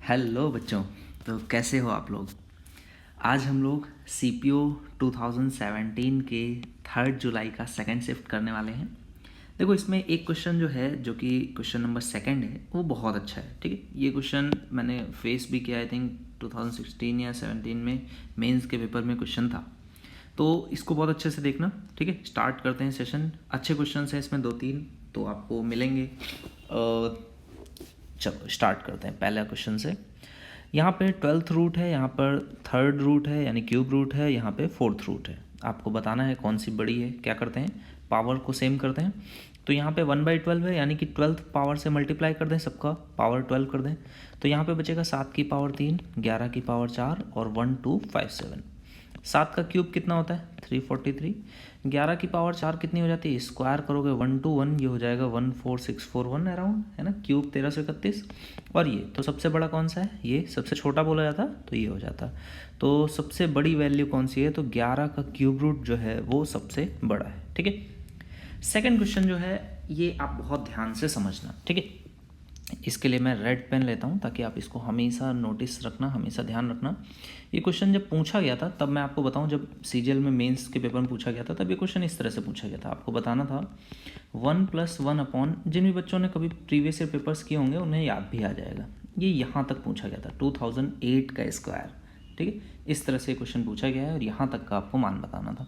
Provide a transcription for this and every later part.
Hello बच्चों। तो कैसे हो आप लोग। आज हम लोग CPO 2017 के 3 जुलाई का सेकंड शिफ्ट करने वाले हैं। देखो इसमें एक क्वेश्चन जो है, जो कि क्वेश्चन नंबर 2 है, वो बहुत अच्छा है। ठीक है, ये क्वेश्चन मैंने फेस भी किया, आई थिंक 2016 या 17 में मेंस के पेपर में क्वेश्चन था। तो इसको बहुत अच्छे से देखना। ठीक है, स्टार्ट करते हैं सेशन। अच्छे क्वेश्चन हैं इसमें 2-3 तो आपको मिलेंगे। चलो स्टार्ट करते हैं पहला क्वेश्चन से। यहाँ पे 12th रूट है, यहाँ पर 3rd रूट है यानी क्यूब रूट है, यहाँ पे 4th रूट है। आपको बताना है कौन सी बड़ी है। क्या करते हैं, पावर को सेम करते हैं। तो यहाँ पे 1/12 है यानी कि 12th पावर से मल्टीप्लाई कर दें, सबका पावर 12 कर दें। तो यहाँ पे बचेगा 7 की पावर 3, 11 की पावर 4 और 1257। 7 का क्यूब कितना होता है 343। 11 की पावर 4 कितनी हो जाती है, स्क्वायर करोगे 1 to 1, ये हो जाएगा 14641 अराउंड, है ना। क्यूब 1331। और ये तो सबसे बड़ा कौन सा है, ये सबसे छोटा बोला जाता तो ये हो जाता। तो सबसे बड़ी वैल्यू कौन सी है, तो 11 का क्यूब रूट जो है वो सबसे बड़ा है। ठीक है, सेकंड क्वेश्चन जो है ये आप बहुत ध्यान से समझना। ठीक है, इसके लिए मैं रेड पेन लेता हूँ ताकि आप इसको हमेशा नोटिस रखना, हमेशा ध्यान रखना। ये क्वेश्चन जब पूछा गया था तब मैं आपको बताऊँ, जब CGL में मेंस के पेपर में पूछा गया था तब ये क्वेश्चन इस तरह से पूछा गया था। आपको बताना था 1+1 अपॉन, जिन भी बच्चों ने कभी प्रीवियस ईयर पेपर्स किए होंगे उन्हें याद भी आ जाएगा। ये यहाँ तक पूछा गया था 2008 का स्क्वायर। ठीक है, इस तरह से क्वेश्चन पूछा गया है और यहाँ तक का आपको मान बताना था।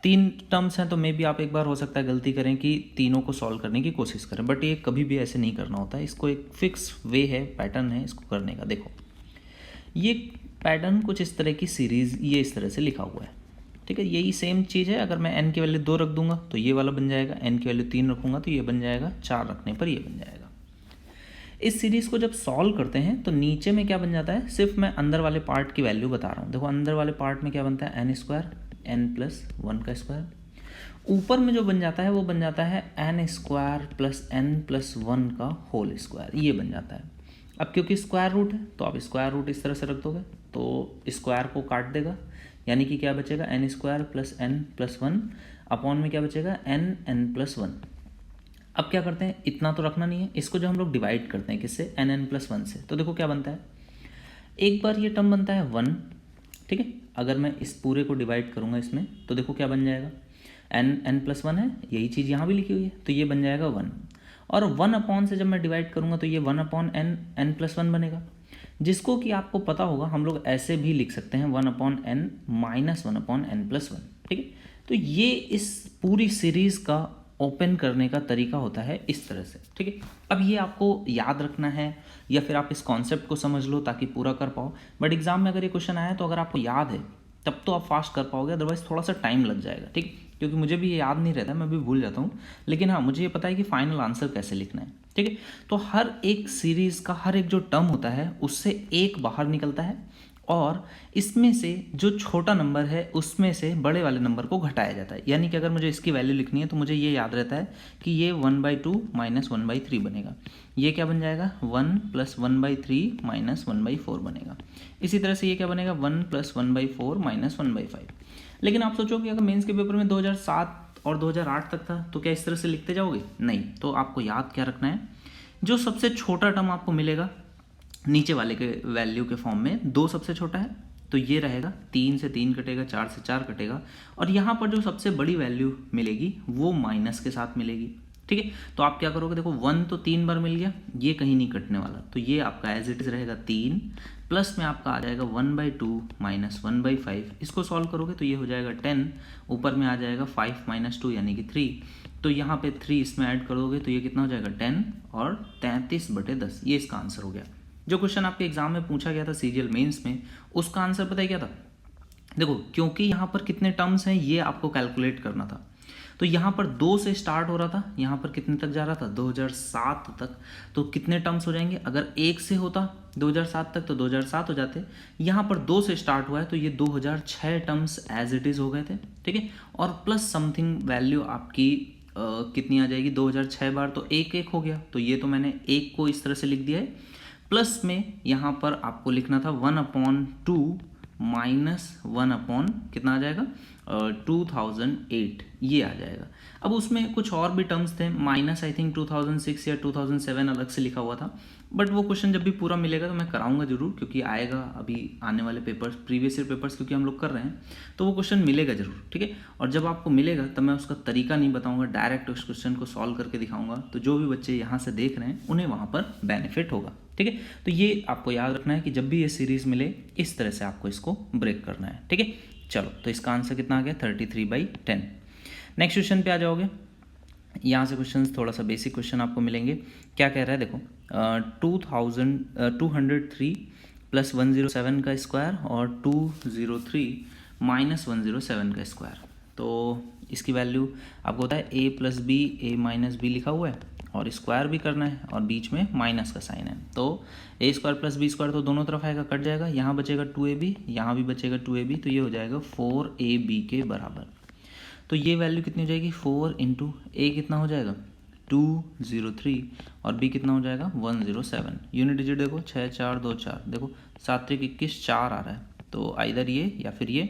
3 टर्म्स हैं तो मे भी आप एक बार हो सकता है गलती करें कि तीनों को सॉल्व करने की कोशिश करें, बट ये कभी भी ऐसे नहीं करना होता है। इसको एक फिक्स वे है, पैटर्न है इसको करने का। देखो ये पैटर्न कुछ इस तरह की सीरीज़, ये इस तरह से लिखा हुआ है। ठीक है, यही सेम चीज़ है। अगर मैं n की वैल्यू 2 रख दूंगा तो ये वाला बन जाएगा, n की वैल्यू 3 रखूंगा तो ये बन जाएगा, 4 रखने पर ये बन जाएगा। इस सीरीज़ को जब सॉल्व करते हैं तो नीचे में क्या बन जाता है, सिर्फ मैं अंदर वाले पार्ट की वैल्यू बता रहा हूँ। देखो अंदर वाले पार्ट में क्या बनता है, n² n+1 का स्क्वायर। ऊपर में जो बन जाता है वो बन जाता है n² + n+1 का होल स्क्वायर, ये बन जाता है। अब क्योंकि स्क्वायर रूट है तो आप स्क्वायर रूट इस तरह से रख दोगे तो स्क्वायर को काट देगा, यानी कि क्या बचेगा, n² + n+1 अपॉन में क्या बचेगा, n+1। अब क्या करते हैं, इतना तो रखना नहीं है, इसको जो हम लोग डिवाइड करते हैं किससे, n+1 से। तो देखो क्या बनता है, एक बार ये टर्म बनता है 1। ठीक है, अगर मैं इस पूरे को डिवाइड करूँगा इसमें तो देखो क्या बन जाएगा, n+1 है, यही चीज़ यहाँ भी लिखी हुई है तो ये बन जाएगा 1। और 1 अपॉन से जब मैं डिवाइड करूँगा तो ये 1/n n+1 बनेगा, जिसको कि आपको पता होगा हम लोग ऐसे भी लिख सकते हैं 1/n - 1/n+1। ठीक है, तो ये इस पूरी सीरीज़ का ओपन करने का तरीका होता है इस तरह से। ठीक है, अब ये आपको याद रखना है या फिर आप इस कॉन्सेप्ट को समझ लो ताकि पूरा कर पाओ। बट एग्जाम में अगर ये क्वेश्चन आया तो अगर आपको याद है तब तो आप फास्ट कर पाओगे, अदरवाइज थोड़ा सा टाइम लग जाएगा। ठीक, क्योंकि मुझे भी ये याद नहीं रहता, मैं भी भूल जाता हूँ। लेकिन हाँ, मुझे ये पता है कि फाइनल आंसर कैसे लिखना है। ठीक है, तो हर एक सीरीज़ का हर एक जो टर्म होता है उससे एक बाहर निकलता है और इसमें से जो छोटा नंबर है उसमें से बड़े वाले नंबर को घटाया जाता है। यानी कि अगर मुझे इसकी वैल्यू लिखनी है तो मुझे ये याद रहता है कि ये 1/2 - 1/3 बनेगा। ये क्या बन जाएगा, 1 + 1/3 - 1/4 बनेगा। इसी तरह से ये क्या बनेगा, 1 + 1/4 - 1/5। लेकिन आप सोचो कि अगर मेंस के पेपर में 2007 और 2008 तक था तो क्या इस तरह से लिखते जाओगे, नहीं। तो आपको याद क्या रखना है, जो सबसे छोटा टर्म आपको मिलेगा नीचे वाले के वैल्यू के फॉर्म में, 2 सबसे छोटा है तो ये रहेगा, 3 से 3 कटेगा, 4 से 4 कटेगा, और यहाँ पर जो सबसे बड़ी वैल्यू मिलेगी वो माइनस के साथ मिलेगी। ठीक है, तो आप क्या करोगे, देखो 1 तो 3 बार मिल गया, ये कहीं नहीं कटने वाला, तो ये आपका एज इट इज रहेगा 3, प्लस में आपका आ जाएगा 1/2 - 1/5। इसको सॉल्व करोगे तो ये हो जाएगा 10, ऊपर में आ जाएगा 5 - 2 यानी कि 3, तो यहाँ पे 3 इसमें ऐड करोगे तो ये कितना हो जाएगा 10 और 33/10। ये इसका आंसर हो गया। जो क्वेश्चन आपके एग्जाम में पूछा गया था CGL मेंस में, उसका आंसर पता है क्या था, देखो क्योंकि यहाँ पर कितने टर्म्स हैं ये आपको कैलकुलेट करना था। तो यहाँ पर 2 से स्टार्ट हो रहा था, यहाँ पर कितने तक जा रहा था, 2007 तक। तो कितने टर्म्स हो जाएंगे, अगर 1 से होता 2007 तक तो 2007 हो जाते। यहाँ पर 2 से स्टार्ट हुआ है तो ये 2006 टर्म्स एज इट इज़ हो गए थे। ठीक है, और प्लस समथिंग वैल्यू आपकी कितनी आ जाएगी, 2006 बार तो 1 हो गया, तो ये तो मैंने 1 को इस तरह से लिख दिया है। प्लस में यहाँ पर आपको लिखना था 1/2 -1 अपॉन कितना आ जाएगा 2008 ये आ जाएगा। अब उसमें कुछ और भी टर्म्स थे, माइनस आई थिंक 2006 या 2007 अलग से लिखा हुआ था, बट वो क्वेश्चन जब भी पूरा मिलेगा तो मैं कराऊंगा जरूर, क्योंकि आएगा अभी आने वाले पेपर्स, प्रीवियस ईयर पेपर्स क्योंकि हम लोग कर रहे हैं, तो वो क्वेश्चन मिलेगा जरूर, ठीक है। और जब आपको मिलेगा तब मैं उसका तरीका नहीं बताऊंगा, डायरेक्ट उस क्वेश्चन को सॉल्व करके दिखाऊंगा, तो जो भी बच्चे यहाँ से देख रहे हैं उन्हें वहाँ पर बेनिफिट होगा, ठीक है। तो ये आपको याद रखना है कि जब भी ये सीरीज़ मिले इस तरह से आपको इसको ब्रेक करना है, ठीक है। चलो, तो इसका आंसर कितना आ गया 33/10। नेक्स्ट क्वेश्चन पे आ जाओगे। यहाँ से क्वेश्चन थोड़ा सा बेसिक क्वेश्चन आपको मिलेंगे। क्या कह रहा है देखो, 203 + 107 का स्क्वायर और 203 - 107 का स्क्वायर। तो इसकी वैल्यू आपको होता है a + b, a - b लिखा हुआ है और स्क्वायर भी करना है और बीच में माइनस का साइन है, तो a² + b² तो दोनों तरफ आएगा, कट जाएगा, यहाँ बचेगा 2ab, यहाँ भी बचेगा 2ab, तो ये हो जाएगा 4ab के बराबर। तो ये वैल्यू कितनी हो जाएगी 4 × a कितना हो जाएगा 203 और b कितना हो जाएगा 107। यूनिट डिजिट देखो 6 4 2 4, देखो 7 × 21 4 आ रहा है, तो आइदर ये या फिर ये।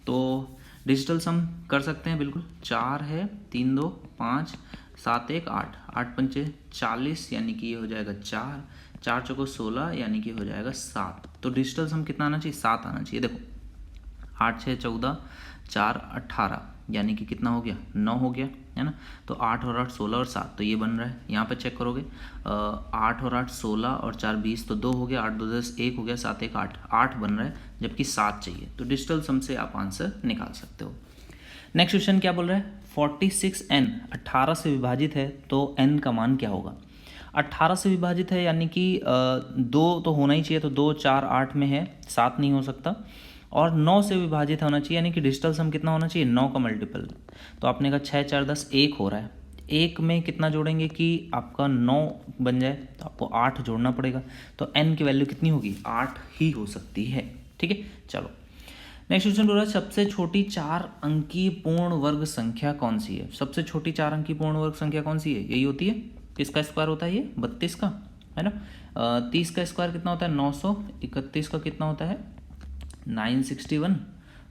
तो डिजिटल सम कर सकते हैं बिल्कुल, 4 है 3 2 5 7 1 8 8 पंचे 40 यानी कि ये हो जाएगा 4 4 चौको 16 यानी कि हो जाएगा 7। तो डिजिटल सम कितना आना चाहिए 7 आना चाहिए। देखो 8 6 14 4 18 यानी कि कितना हो गया 9 हो गया, है ना। तो 8 और 8 16 और 7, तो ये बन रहा है। यहाँ पे चेक करोगे 8 और 8 16 और 4 20, तो 2 हो गया, 8 2 10 1 हो गया, 7 1 8 8 बन रहा है, जबकि 7 चाहिए। तो डिजिटल सम से आप आंसर निकाल सकते हो। नेक्स्ट क्वेश्चन क्या बोल रहा है 46n 18 से विभाजित है तो n का मान क्या होगा। 18 से विभाजित है यानी कि 2 तो होना ही चाहिए, तो 2 4 8 में है, 7 नहीं हो सकता। और 9 से विभाजित होना चाहिए यानी कि डिजिटल सम कितना होना चाहिए 9 का मल्टीपल। तो आपने कहा 6 4 10 1 हो रहा है, 1 में कितना जोड़ेंगे कि आपका 9 बन जाए, तो आपको 8 जोड़ना पड़ेगा। तो n की वैल्यू कितनी होगी 8 ही हो सकती है, ठीक है। चलो नेक्स्ट क्वेश्चन बोल रहा है सबसे छोटी 4 अंकीय पूर्ण वर्ग संख्या कौन सी है। सबसे छोटी 4 अंकीय पूर्ण वर्ग संख्या कौन सी है, यही होती है। किसका स्क्वायर होता है ये 32 का, है ना। 30 का स्क्वायर कितना होता है 900, 31 का कितना होता है 961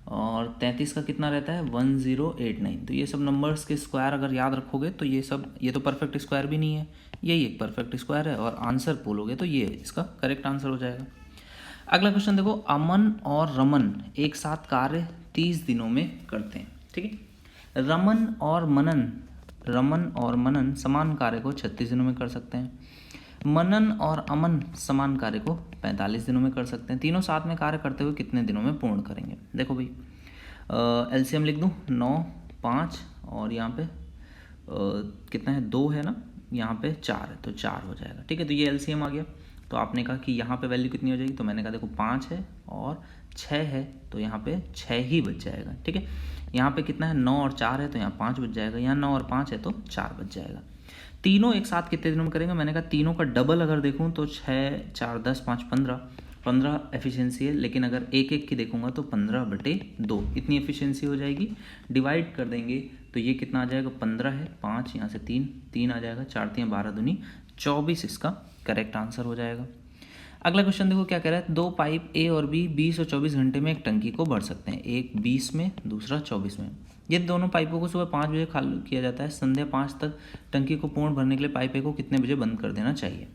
और 33 का कितना रहता है 1089। तो ये सब नंबर्स के स्क्वायर अगर याद रखोगे तो ये तो परफेक्ट स्क्वायर भी नहीं है, यही एक परफेक्ट स्क्वायर है, और आंसर बोलोगे तो ये इसका करेक्ट आंसर हो जाएगा। अगला क्वेश्चन देखो, अमन और रमन एक साथ कार्य 30 दिनों में करते हैं, ठीक है। रमन और मनन समान कार्य को 36 दिनों में कर सकते हैं। मनन और अमन समान कार्य को 45 दिनों में कर सकते हैं। तीनों साथ में कार्य करते हुए कितने दिनों में पूर्ण करेंगे। देखो भाई एलसीएम लिख दूँ 9 5 और यहाँ पे कितना है 2 है ना, यहाँ पे 4 है, तो 4 हो जाएगा, ठीक है। तो ये एलसीएम आ गया। तो आपने कहा कि यहाँ पे वैल्यू कितनी हो जाएगी, तो मैंने कहा देखो 5 है और 6 है, तो यहाँ पे 6 ही बच जाएगा, ठीक है। यहाँ पे कितना है 9 और 4 है, तो यहाँ 5 बच जाएगा। यहाँ 9 और 5 है तो 4 बच जाएगा। तीनों एक साथ कितने दिनों में करेंगे, मैंने कहा तीनों का डबल अगर देखूँ तो 6 4 10 5 15 एफिशिएंसी है, लेकिन अगर एक एक की देखूंगा तो 15/2 इतनी एफिशिएंसी हो जाएगी। डिवाइड कर देंगे तो ये कितना आ जाएगा 15 है, 5 यहाँ से 3 आ जाएगा, 4 3 12 दूनी 24 इसका करेक्ट आंसर हो जाएगा। अगला क्वेश्चन देखो क्या कह रहा है, 2 पाइप ए और बी 20 और 24 घंटे में एक टंकी को भर सकते हैं, एक 20 में दूसरा 24 में। ये दोनों पाइपों को सुबह 5 बजे खाली किया जाता है, संध्या 5 तक टंकी को पूर्ण भरने के लिए पाइप ए को कितने बजे बंद कर देना चाहिए।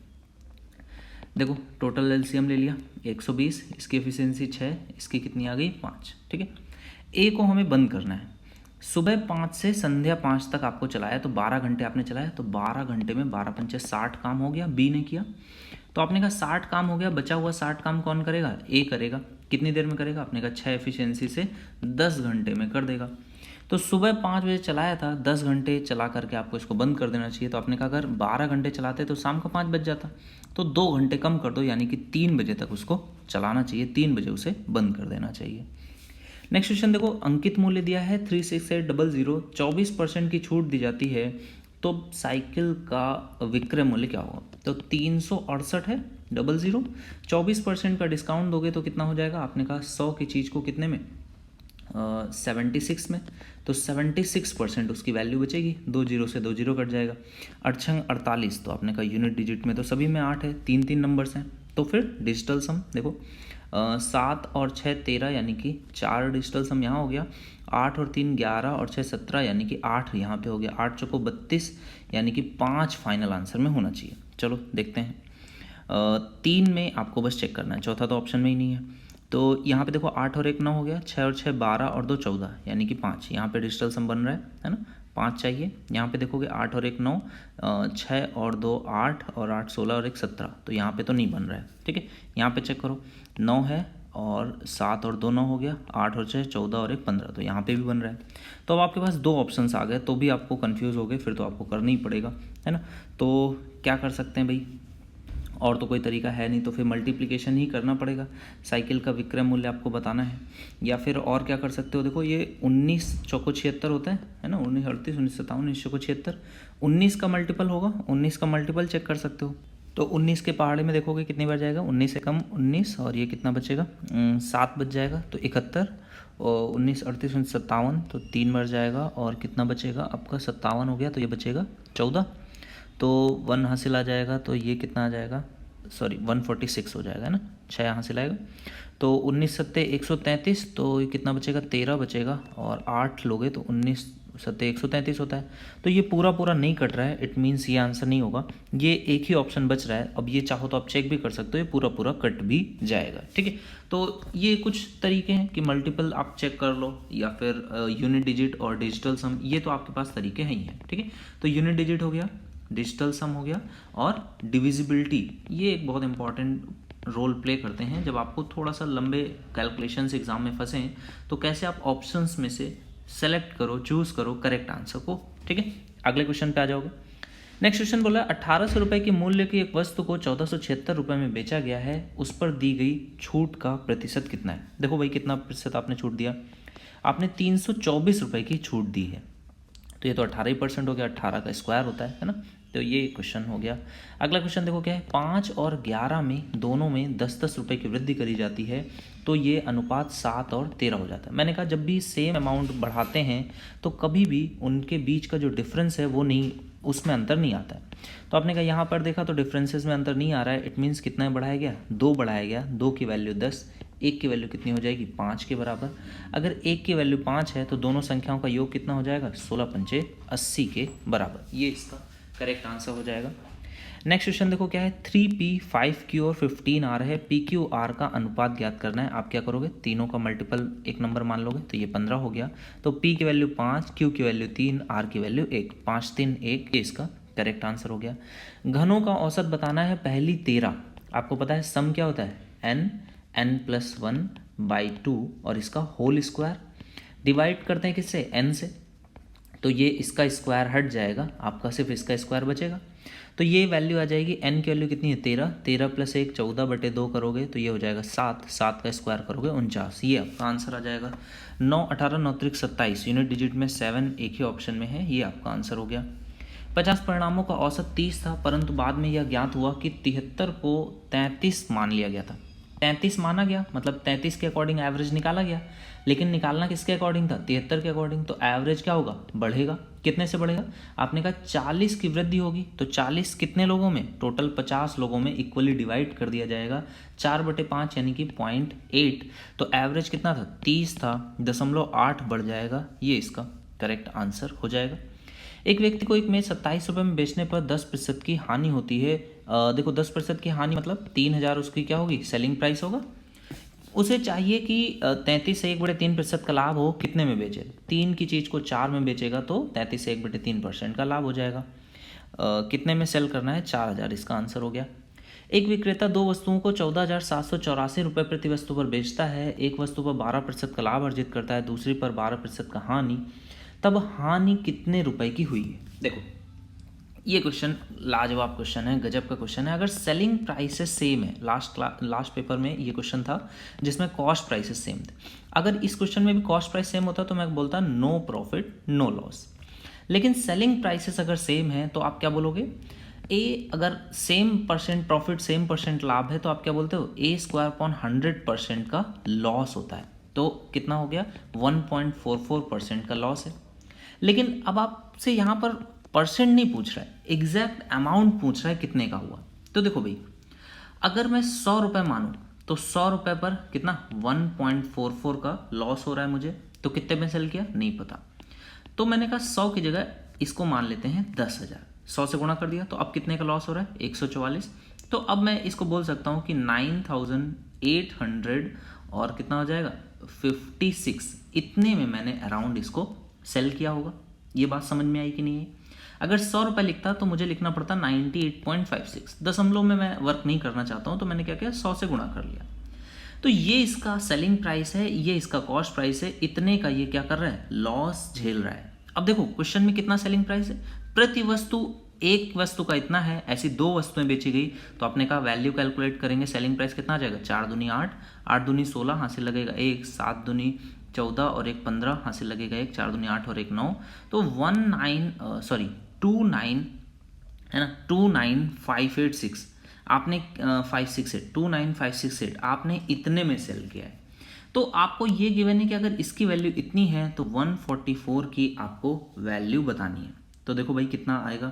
देखो टोटल एलसीएम ले लिया 120, इसकी एफिशिएंसी 6, इसकी कितनी आ गई 5, ठीक है। ए को हमें बंद करना है, सुबह 5 से संध्या 5 तक आपको चलाया, तो 12 घंटे आपने चलाया, तो 12 घंटे में 12 पंचे 60 काम हो गया, बी ने किया। तो आपने कहा 60 काम हो गया, बचा हुआ 60 काम कौन करेगा, ए करेगा। कितनी देर में करेगा, आपने कहा 6 एफिशिएंसी से 10 घंटे में कर देगा। तो सुबह 5 बजे चलाया था, 10 घंटे चला करके आपको इसको बंद कर देना चाहिए। तो आपने कहा अगर 12 घंटे चलाते तो शाम को 5 बज जाता, तो 2 घंटे कम कर दो, यानी कि 3 बजे तक उसको चलाना चाहिए, 3 बजे उसे बंद कर देना चाहिए। नेक्स्ट क्वेश्चन देखो, अंकित मूल्य दिया है 36800, 24% की छूट दी जाती है, तो साइकिल का विक्रय मूल्य क्या होगा। तो 368 है 00, 24% का डिस्काउंट दोगे तो कितना हो जाएगा, आपने कहा 100 की चीज़ को कितने में 76 में, तो 76% उसकी वैल्यू बचेगी, 2 0 से 2 0 कट जाएगा। 48, तो आपने कहा यूनिट डिजिट में तो सभी में 8 है, 3 3 नंबर्स हैं, तो फिर डिजिटल सम देखो 7 और 6 13 यानी कि 4 डिजिटल सम यहाँ हो गया। 8 और 3 11 और 6 17 यानी कि 8 यहाँ पे हो गया। 8 चौको 32 यानी कि 5 फाइनल आंसर में होना चाहिए। चलो देखते हैं। 3 में आपको बस चेक करना है, चौथा तो ऑप्शन में ही नहीं है। तो यहाँ पे देखो 8 और 1 9 हो गया, 6 और 6 12 और 2 14 यानी कि 5। यहाँ पे डिजिटल सम बन रहा है ना, 5 चाहिए। यहाँ पे देखोगे 8 और 1 9, 6 और 2 8 और 8 16 और 1 17, तो यहाँ पे तो नहीं बन रहा है। ठीक है, यहाँ पे चेक करो 9 है और 7 और 2 9 हो गया, 8 और 6 14 और 1 15, तो यहाँ पे भी बन रहा है। तो अब आपके पास 2 ऑप्शंस आ गए, तो भी आपको कन्फ्यूज़ हो गए, फिर तो आपको करना ही पड़ेगा, है ना। तो क्या कर सकते हैं भाई, और तो कोई तरीका है नहीं, तो फिर मल्टीप्लिकेशन ही करना पड़ेगा। साइकिल का विक्रय मूल्य आपको बताना है, या फिर और क्या कर सकते हो, देखो ये 19 चौको 76 होता है ना, 19 38 19 57 19 चौको 76, 19 का मल्टीपल होगा, 19 का मल्टीपल चेक कर सकते हो। तो 19 के पहाड़े में देखोगे कितनी बार जाएगा, 19 से कम 19, और ये कितना बचेगा 7 बच जाएगा तो 71, और 19 38 19 57 तो 3 बार जाएगा, और कितना बचेगा आपका 57 हो गया, तो ये बचेगा 14, तो 1 हासिल आ जाएगा, तो ये कितना आ जाएगा, सॉरी 146 हो जाएगा, है ना, 6 यहाँ से लाएगा। तो 19 सत्ते 133, तो ये कितना बचेगा 13 बचेगा, और 8 लोगे तो 19 सत्ते 133 होता है। तो ये पूरा पूरा नहीं कट रहा है, इट मीन्स ये आंसर नहीं होगा, ये एक ही ऑप्शन बच रहा है। अब ये चाहो तो आप चेक भी कर सकते हो, ये पूरा पूरा कट भी जाएगा। ठीक है, तो ये कुछ तरीके हैं कि मल्टीपल आप चेक कर लो, या फिर यूनिट डिजिट और डिजिटल सम, ये तो आपके पास तरीके हैं ही हैं। ठीक है, तो यूनिट डिजिट हो गया, डिजिटल सम हो गया, और डिविजिबिलिटी, ये एक बहुत इंपॉर्टेंट रोल प्ले करते हैं। जब आपको थोड़ा सा लंबे कैलकुलेशंस एग्जाम में फंसे तो कैसे आप ऑप्शंस में से सेलेक्ट करो, चूज करो करेक्ट आंसर को। ठीक है, अगले क्वेश्चन पे आ जाओगे। नेक्स्ट क्वेश्चन बोला 1800 रुपये की मूल्य की एक वस्तु को 1476 रुपये में बेचा गया है, उस पर दी गई छूट का प्रतिशत कितना है। देखो भाई कितना प्रतिशत आपने छूट दिया, आपने 324 रुपये की छूट दी है, तो ये तो 18% हो गया, 18 का स्क्वायर होता है ना। तो ये क्वेश्चन हो गया। अगला क्वेश्चन देखो क्या है, 5 और 11 में दोनों में 10-10 रुपये की वृद्धि करी जाती है, तो ये अनुपात 7 और 13 हो जाता है। मैंने कहा जब भी सेम अमाउंट बढ़ाते हैं तो कभी भी उनके बीच का जो डिफरेंस है वो नहीं, उसमें अंतर नहीं आता है। तो आपने कहा यहाँ पर देखा तो डिफरेंसेस में अंतर नहीं आ रहा है, इट मीन्स कितना बढ़ाया गया, 2 बढ़ाया गया, 2 की वैल्यू 10, 1 की वैल्यू कितनी हो जाएगी 5 के बराबर। अगर 1 की वैल्यू 5 है तो दोनों संख्याओं का योग कितना हो जाएगा, 16 पंचे 80 के बराबर, ये इसका करेक्ट आंसर हो जाएगा। नेक्स्ट क्वेश्चन देखो क्या है, 3p 5q और 15r है, pqr का अनुपात ज्ञात करना है। आप क्या करोगे, तीनों का मल्टीपल एक नंबर मान लोगे, तो ये 15 हो गया। तो p की वैल्यू 5, q की वैल्यू 3, r की वैल्यू 1, 5 3 1, ये इसका करेक्ट आंसर हो गया। घनों का औसत बताना है, पहली 13, आपको पता है सम क्या होता है, n+1/2 और इसका होल स्क्वायर, डिवाइड करते हैं किससे, n से, तो ये इसका स्क्वायर हट जाएगा, आपका सिर्फ इसका स्क्वायर बचेगा। तो ये वैल्यू आ जाएगी, n की वैल्यू कितनी है 13, 13 + 1 14/2 करोगे तो ये हो जाएगा 7, 7 का स्क्वायर करोगे 49, ये आपका आंसर आ जाएगा। 9 18 9 3 27, यूनिट डिजिट में 7 एक ही ऑप्शन में है, ये आपका आंसर हो गया। 50 परिणामों का औसत 30 था, परंतु बाद में यह ज्ञात हुआ कि 73 को 33 मान लिया गया था। 33 माना गया मतलब 33 के अकॉर्डिंग एवरेज निकाला गया, लेकिन निकालना किसके अकॉर्डिंग था, 73 के अकॉर्डिंग। तो एवरेज क्या होगा, बढ़ेगा, कितने से बढ़ेगा, आपने कहा 40 की वृद्धि होगी, तो 40 कितने लोगों में, टोटल 50 लोगों में इक्वली डिवाइड कर दिया जाएगा, 4/5 यानी कि 0.8, तो एवरेज कितना था 30 था, 0.8 बढ़ जाएगा, ये इसका करेक्ट आंसर हो जाएगा। एक व्यक्ति को एक मेज 27 रुपये में बेचने पर 10% की हानि होती है। देखो 10% की हानि मतलब 3000 उसकी क्या होगी, सेलिंग प्राइस होगा। उसे चाहिए कि 33 से 1/3% का लाभ हो, कितने में बेचे, 3 की चीज़ को 4 में बेचेगा तो 33 से 1/3% का लाभ हो जाएगा। कितने में सेल करना है, 4000, इसका आंसर हो गया। एक विक्रेता 2 वस्तुओं को 14,784 रुपये प्रति वस्तु पर बेचता है, एक वस्तु पर 12% का लाभ अर्जित करता है, दूसरी पर 12% का हानि, तब हानि कितने रुपए की हुई है। देखो ये क्वेश्चन लाजवाब क्वेश्चन है, गजब का क्वेश्चन है। अगर सेलिंग प्राइसेस सेम है, लास्ट पेपर में ये क्वेश्चन था जिसमें कॉस्ट प्राइसेस सेम थे, अगर इस क्वेश्चन में भी कॉस्ट प्राइस सेम होता तो मैं बोलता नो प्रॉफिट नो लॉस, लेकिन सेलिंग प्राइसेस अगर सेम है तो आप क्या बोलोगे, ए अगर same percent profit same percent लाभ है तो आप क्या बोलते हो, A² 100% का लॉस होता है, तो कितना हो गया 1.44% का लॉस है। लेकिन अब आपसे यहाँ पर परसेंट नहीं पूछ रहा है, एग्जैक्ट अमाउंट पूछ रहा है कितने का हुआ। तो देखो भाई, अगर मैं 100 रुपये मानूँ तो 100 रुपये पर कितना 1.44 का लॉस हो रहा है मुझे। तो कितने में सेल किया नहीं पता, तो मैंने कहा 100 की जगह इसको मान लेते हैं 10,000, 100 से गुणा कर दिया तो अब कितने का लॉस हो रहा है 144। तो अब मैं इसको बोल सकता हूँ कि 9,800 और कितना हो जाएगा 56, इतने में मैंने अराउंड इसको सेल किया होगा। ये बात समझ में आई कि नहीं है? अगर 100 रुपये लिखता तो मुझे लिखना पड़ता 98.56, दशमलव में मैं वर्क नहीं करना चाहता हूँ, तो मैंने क्या किया 100 से गुणा कर लिया। तो ये इसका सेलिंग प्राइस है, ये इसका कॉस्ट प्राइस है, इतने का ये क्या कर रहा है लॉस झेल रहा है। अब देखो क्वेश्चन में कितना सेलिंग प्राइस है, प्रति वस्तु एक वस्तु का इतना है, ऐसी 2 वस्तुएं बेची गई तो आपने कहा वैल्यू कैलकुलेट करेंगे, सेलिंग प्राइस कितना आ जाएगा 4 दूनी 8, 8 दूनी 16, हासिल लगेगा 1, 7 दूनी 14 और 1 15, हासिल लगेगा 1, 4 दूनी 8 और 1 9, तो 29 है ना 29586 आपने 568 29568 आपने इतने में सेल किया है। तो आपको ये गिवन है कि अगर इसकी वैल्यू इतनी है तो 144 की आपको वैल्यू बतानी है। तो देखो भाई कितना आएगा,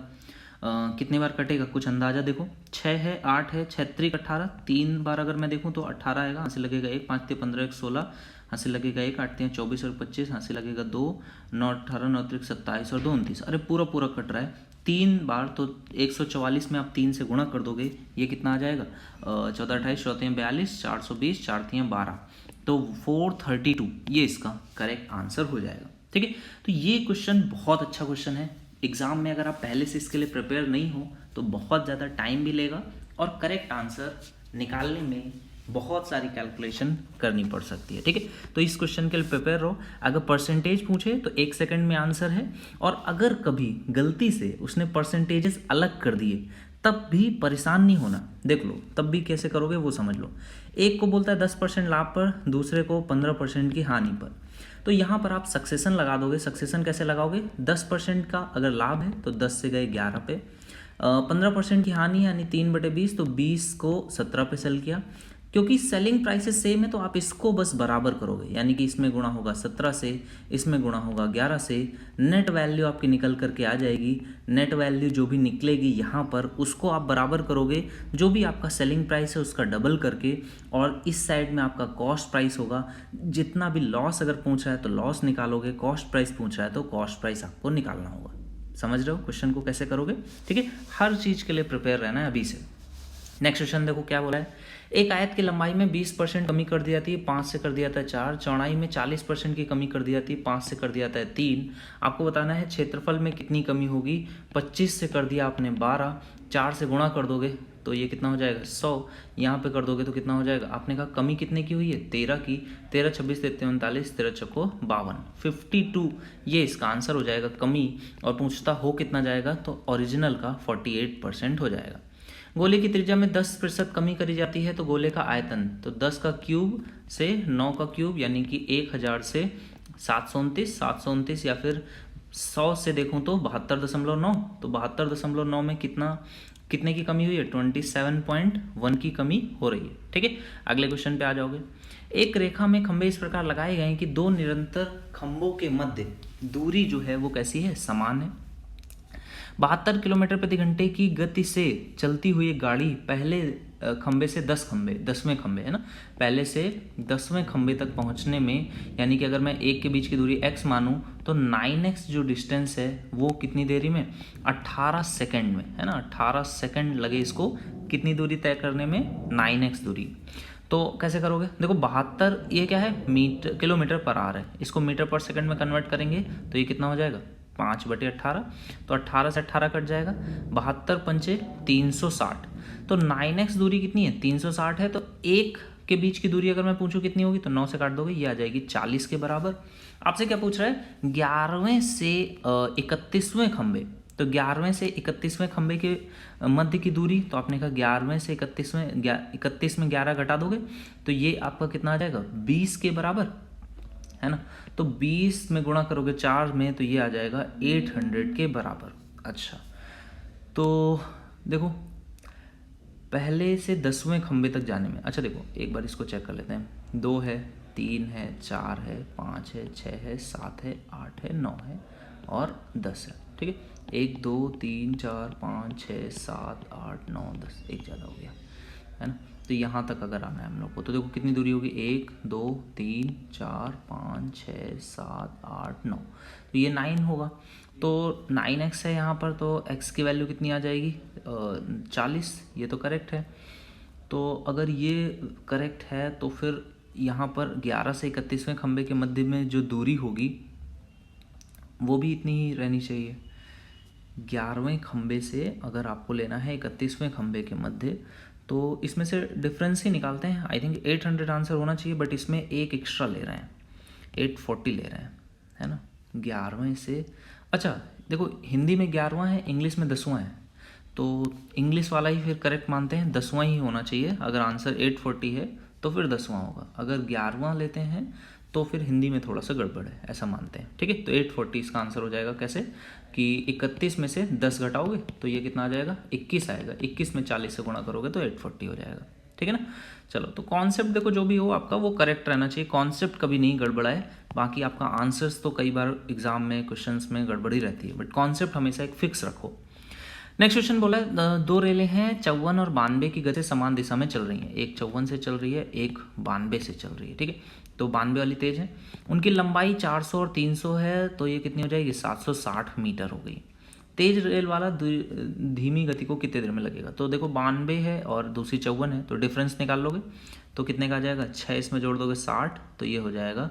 कितने बार कटेगा कुछ अंदाजा देखो, 6 है 8 है 6 3 18, 3 बार अगर मैं देखूं तो 18 आएगा, हासिल लगेगा 1, 5 3 15 1 16, हासिल लगेगा 1, 8 3 24 और 25, हासिल लगेगा 2, 9 18 9 3 27 और 2 29। अरे पूरा पूरा कट रहा है 3 बार, तो 144 में आप 3 से गुणा कर दोगे, ये कितना आ जाएगा 14 28 14 42 420 4 3 12, तो 432 ये इसका करेक्ट आंसर हो जाएगा। ठीक है, तो ये क्वेश्चन बहुत अच्छा क्वेश्चन है। एग्जाम में अगर आप पहले से इसके लिए प्रिपेयर नहीं हो तो बहुत ज़्यादा टाइम भी लेगा और करेक्ट आंसर निकालने में बहुत सारी कैलकुलेशन करनी पड़ सकती है। ठीक है, तो इस क्वेश्चन के लिए प्रिपेयर रहो। अगर परसेंटेज पूछे तो 1 सेकंड में आंसर है, और अगर कभी गलती से उसने परसेंटेजेस अलग कर दिए तब भी परेशान नहीं होना, देख लो तब भी कैसे करोगे वो समझ लो। एक को बोलता है 10% लाभ पर, दूसरे को 15% की हानि पर, तो यहाँ पर आप सक्सेशन लगा दोगे। सक्सेशन कैसे लगाओगे, 10% का अगर लाभ है तो 10 से गए 11 पे, 15% की हानि यानी 3/20, तो 20 को 17 पे सेल किया। क्योंकि सेलिंग प्राइसेस सेम है तो आप इसको बस बराबर करोगे, यानी कि इसमें गुणा होगा 17 से, इसमें गुणा होगा 11 से, नेट वैल्यू आपकी निकल करके आ जाएगी। नेट वैल्यू जो भी निकलेगी यहाँ पर उसको आप बराबर करोगे, जो भी आपका सेलिंग प्राइस है उसका डबल करके, और इस साइड में आपका कॉस्ट प्राइस होगा। जितना भी लॉस अगर पूछ रहा है तो लॉस निकालोगे, कॉस्ट प्राइस पूछ रहा है तो कॉस्ट प्राइस आपको निकालना होगा। समझ रहे हो क्वेश्चन को कैसे करोगे? ठीक है, हर चीज़ के लिए प्रिपेयर रहना है अभी से। नेक्स्ट क्वेश्चन देखो क्या बोला है, एक आयत की लंबाई में 20% कमी कर दी जाती है, 5 से कर दिया जाता है 4, चौड़ाई में 40% की कमी कर दी जाती है, 5 से कर दिया जाता है 3। आपको बताना है क्षेत्रफल में कितनी कमी होगी, 25 से कर दिया आपने 12, 4 से गुणा कर दोगे तो ये कितना हो जाएगा 100, यहाँ पे कर दोगे तो कितना हो जाएगा, आपने कहा कमी कितने की हुई है 13 की, 13 26 33 39, 13 चौको 52, 52 ये इसका आंसर हो जाएगा कमी। और पूछता हो कितना जाएगा तो ओरिजिनल का 48% हो जाएगा। गोले की त्रिज्या में 10% कमी करी जाती है तो गोले का आयतन, तो 10 का क्यूब से 9 का क्यूब यानी कि 1000 से 729 या फिर 100 से देखूं तो 72.9, तो 72.9 में कितने की कमी हुई है 27.1 की कमी हो रही है। ठीक है, अगले क्वेश्चन पे आ जाओगे। एक रेखा में खंभे इस प्रकार लगाए गए हैं कि 2 निरंतर खंभों के मध्य दूरी जो है वो कैसी है, समान है। 72 किलोमीटर प्रति घंटे की गति से चलती हुई गाड़ी पहले खंबे से 10वें खंबे है ना, पहले से 10वें खंबे तक पहुंचने में, यानी कि अगर मैं एक के बीच की दूरी x मानूं तो 9x जो डिस्टेंस है वो कितनी देरी में 18 सेकंड में है ना, 18 सेकंड लगे इसको कितनी दूरी तय करने में 9x दूरी। तो कैसे करोगे, देखो 72 ये क्या है किलोमीटर पर आवर है, इसको मीटर पर सेकंड में कन्वर्ट करेंगे तो ये कितना हो जाएगा 5/18, तो 18 से 18 कट जाएगा, 72 पंचे 360, तो 9x दूरी कितनी है 360 है, तो एक के बीच की दूरी अगर मैं पूछूं कितनी होगी तो 9 से काट दोगे, ये आ जाएगी 40 के बराबर। आपसे क्या पूछ रहा है 11वें से 31वें खंबे, तो 11वें से 31वें खंबे के मध्य की दूरी, तो आपने कहा 11वें से 31 में 11 घटा दोगे तो ये आपका कितना आ जाएगा 20 के बराबर है ना, तो 20 में गुणा करोगे 4 में तो ये आ जाएगा 800 के बराबर। अच्छा, तो देखो पहले से 10वें खंबे तक जाने में, अच्छा देखो एक बार इसको चेक कर लेते हैं, 2 है 3 है 4 है 5 है 6 है 7 है 8 है 9 है और 10 है। ठीक है, 1 2 3 4 5 6 7 8 9 10, एक ज़्यादा हो गया है ना, तो यहाँ तक अगर आना है हम लोग को, तो देखो कितनी दूरी होगी, 1 2 3 4 5 6 7 8 9, तो ये 9 होगा। तो 9x है यहाँ पर, तो x की वैल्यू कितनी आ जाएगी, 40। ये तो करेक्ट है। तो अगर ये करेक्ट है तो फिर यहाँ पर 11 से 31वें खंभे के मध्य में जो दूरी होगी वो भी इतनी ही रहनी चाहिए। 11वें खंभे से अगर आपको लेना है 31वें खंभे के मध्य, तो इसमें से डिफरेंस ही निकालते हैं। आई थिंक 800 आंसर होना चाहिए, बट इसमें एक एक्स्ट्रा ले रहे हैं, 840 ले रहे हैं, है ना। 11वें से, अच्छा देखो हिंदी में 11वां है, इंग्लिश में 10वां है, तो इंग्लिश वाला ही फिर करेक्ट मानते हैं, 10वां ही होना चाहिए। अगर आंसर 840 है तो फिर 10वां होगा। अगर 11वां लेते हैं तो फिर हिंदी में थोड़ा सा गड़बड़ है, ऐसा मानते हैं, ठीक है। तो 840 इसका आंसर हो जाएगा। कैसे कि 31 में से 10 घटाओगे तो ये कितना आ जाएगा, 21 आएगा। 21 में 40 से गुणा करोगे तो 840 हो जाएगा, ठीक है ना। चलो, तो कॉन्सेप्ट देखो जो भी हो आपका वो करेक्ट रहना चाहिए, कॉन्सेप्ट कभी नहीं गड़बड़ाए। बाकी आपका आंसर्स तो कई बार एग्जाम में क्वेश्चंस में गड़बड़ी रहती है, बट कॉन्सेप्ट हमेशा एक फिक्स रखो। नेक्स्ट क्वेश्चन बोला है, 2 रेलें हैं 54 और 92 की गति समान दिशा में चल रही हैं। एक 54 से चल रही है, एक 92 से चल रही है, ठीक है। तो 92 वाली तेज है, उनकी लंबाई 400 और 300 है, तो ये कितनी हो जाएगी, 760 मीटर हो गई। तेज रेल वाला धीमी गति को कितने देर में लगेगा। तो देखो 92 है और दूसरी 54 है, तो डिफरेंस निकाल लोगे तो कितने का आ जाएगा, 6 इसमें जोड़ दोगे 60, तो ये हो जाएगा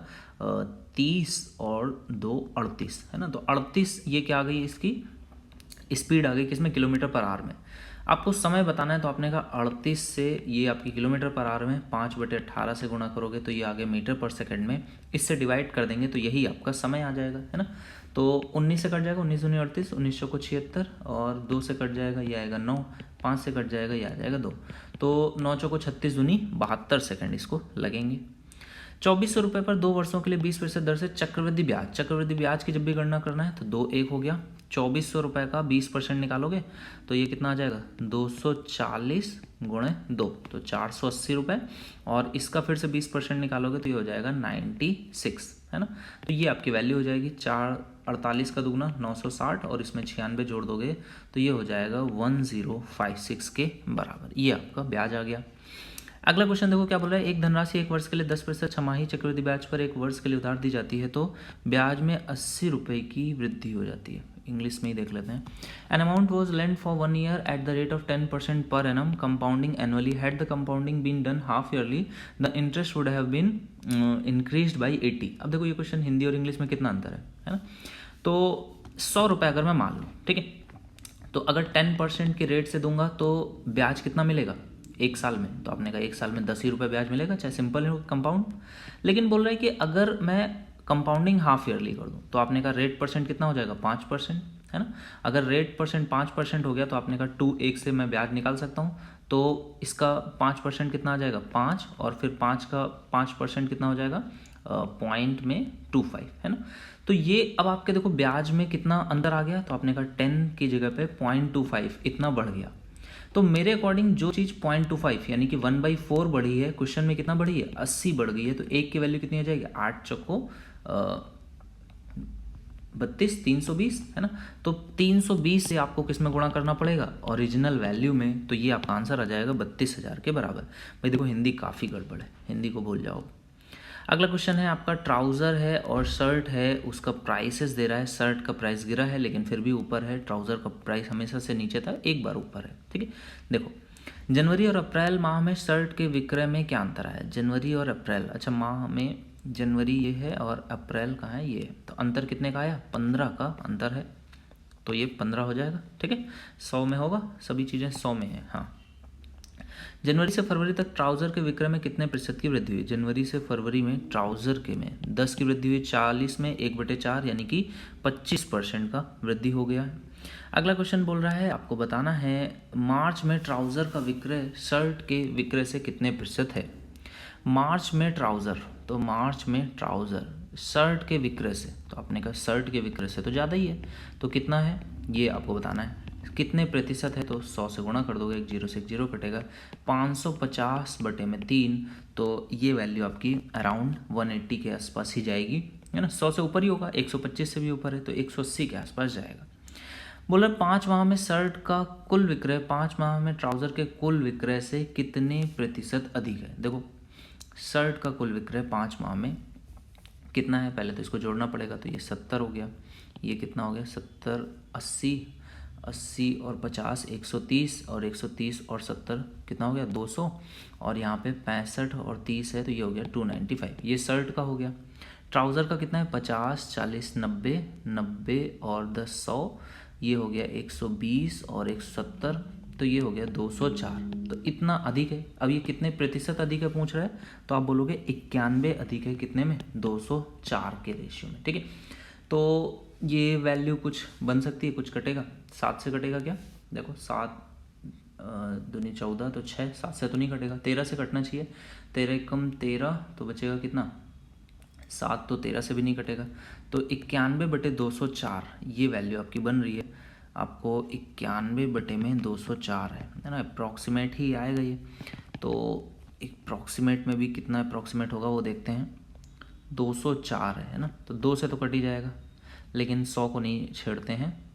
30 और 2 38, है ना। तो 38 ये क्या आ गई, इसकी स्पीड आ गई किसमें, किलोमीटर पर आवर में। आपको समय बताना है तो आपने कहा 38 से ये आपकी किलोमीटर पर आवर में 5/18 से गुणा करोगे तो ये आ गया मीटर पर सेकंड में। इससे डिवाइड कर देंगे तो यही आपका समय आ जाएगा, है ना। तो 19 से कट जाएगा, 19 दूनी 38, 1900 को 76, और 2 से कट जाएगा ये आएगा 9, 5 से कट जाएगा ये आ जाएगा 2, तो 9 चौको 36 दूनी 72 सेकंड इसको लगेंगे। 2400 रुपये पर 2 वर्षों के लिए 20% दर से चक्रवृद्धि ब्याज की जब भी गणना करना है तो 2 1 हो गया। 2400 रुपये का 20% निकालोगे तो ये कितना आ जाएगा, 240 गुणे 2, तो 480 रुपये, और इसका फिर से 20% निकालोगे तो ये हो जाएगा 96, है ना। तो ये आपकी वैल्यू हो जाएगी 48 का दुगना 960, और इसमें 96 जोड़ दोगे तो ये हो जाएगा 1056 के बराबर। ये आपका ब्याज आ गया। अगला क्वेश्चन देखो क्या बोल रहा है, एक धनराशि 1 वर्ष के लिए 10% छमाही चक्रवृद्धि ब्याज पर 1 वर्ष के लिए उधार दी जाती है, तो ब्याज में 80 रुपये की वृद्धि हो जाती है। इंग्लिश में ही देख लेते हैं। An amount was lend for 1 year at the rate of 10% per annum compounding annually. Had the compounding been done half yearly the interest would have been increased by 80। अब देखो ये क्वेश्चन हिंदी और इंग्लिश में कितना अंतर है ना। तो 100 रुपये अगर मैं मान लूँ, ठीक है, तो अगर 10% के रेट से दूंगा तो ब्याज कितना मिलेगा 1 साल में, तो आपने कहा 1 साल में 10 ही रुपये ब्याज मिलेगा, चाहे सिंपल हो कंपाउंड। लेकिन बोल रहा है कि अगर मैं कंपाउंडिंग हाफ ईयरली कर दूं तो आपने कहा रेट परसेंट कितना हो जाएगा, 5%, है ना। अगर रेट परसेंट 5% हो गया तो आपने कहा 2 1 से मैं ब्याज निकाल सकता हूँ, तो इसका 5% कितना आ जाएगा 5, और फिर 5 का 5% कितना हो जाएगा 0.25, है ना। तो ये अब आपके देखो ब्याज में कितना अंदर आ गया, तो आपने कहा 10 की जगह पे 0.25 इतना बढ़ गया। तो मेरे अकॉर्डिंग जो चीज़ 0.25 यानी कि 1/4 बढ़ी है, क्वेश्चन में कितना बढ़ी है 80 बढ़ गई है, तो 1 की वैल्यू कितनी हो जाएगी 8 चौको 32, 320, है ना। तो 320 से आपको किस में गुणा करना पड़ेगा, ओरिजिनल वैल्यू में, तो ये आपका आंसर आ जाएगा 32,000 के बराबर। भाई देखो हिंदी काफ़ी गड़बड़ है, हिंदी को भूल जाओ। अगला क्वेश्चन है आपका, ट्राउज़र है और शर्ट है, उसका प्राइसेस दे रहा है। शर्ट का प्राइस गिरा है लेकिन फिर भी ऊपर है, ट्राउज़र का प्राइस हमेशा से नीचे था, एक बार ऊपर है, ठीक है। देखो जनवरी और अप्रैल माह में शर्ट के विक्रय में क्या अंतर है, जनवरी और अप्रैल, अच्छा माह में जनवरी ये है और अप्रैल का है ये, तो अंतर कितने का आया, 15 का अंतर है, तो ये 15 हो जाएगा, ठीक है। 100 में होगा, सभी चीज़ें 100 में है, हाँ। जनवरी से फरवरी तक ट्राउज़र के विक्रय में कितने प्रतिशत की वृद्धि हुई, जनवरी से फरवरी में ट्राउज़र के में 10 की वृद्धि हुई, 40 में 1/4 यानी कि 25% का वृद्धि हो गया है। अगला क्वेश्चन बोल रहा है आपको बताना है मार्च में ट्राउज़र का विक्रय शर्ट के विक्रय से कितने प्रतिशत है। मार्च में ट्राउज़र, तो मार्च में ट्राउज़र शर्ट के विक्रय से, तो आपने कहा शर्ट के विक्रय से तो ज़्यादा ही है, तो कितना है ये आपको बताना है, कितने प्रतिशत है, तो 100 से गुणा कर दोगे, 1 0 से 1 0 कटेगा, 550/3, तो ये वैल्यू आपकी अराउंड 180 के आसपास ही जाएगी, है ना। 100 से ऊपर ही होगा, 125 से भी ऊपर है तो 180 के आसपास जाएगा। बोल रहे 5 माह में शर्ट का कुल विक्रय 5 माह में ट्राउज़र के कुल विक्रय से कितने प्रतिशत अधिक है। देखो शर्ट का कुल विक्रय 5 माह में कितना है, पहले तो इसको जोड़ना पड़ेगा, तो ये 70 हो गया, ये कितना हो गया 70 80 80 और 50 130 और 130 और 70 कितना हो गया 200 और यहाँ पे 65 और 30 है तो ये हो गया 295। ये शर्ट का हो गया। ट्राउज़र का कितना है 50 40 90 90 और 10 100, ये हो गया 120 और 170, तो ये हो गया 204। तो इतना अधिक है। अब ये कितने प्रतिशत अधिक है पूछ रहा है, तो आप बोलोगे 91 अधिक है, कितने में 204 के रेशियो में। ठीक है, तो ये वैल्यू कुछ बन सकती है, कुछ कटेगा 7 से कटेगा क्या, देखो 7 दूनी 14 तो 6, 7 से तो नहीं कटेगा, 13 से कटना चाहिए, 13 कम 13 तो बचेगा कितना 7, तो 13 से भी नहीं कटेगा, तो 91/204 ये वैल्यू आपकी बन रही है। आपको 91/204 है ना, अप्रॉक्सीमेट ही आएगा ये। तो अप्रॉक्सीमेट में भी कितना अप्रॉक्सीमेट होगा वो देखते हैं, 204 है ना, तो 2 से तो कट ही जाएगा, लेकिन 100 को नहीं छेड़ते हैं।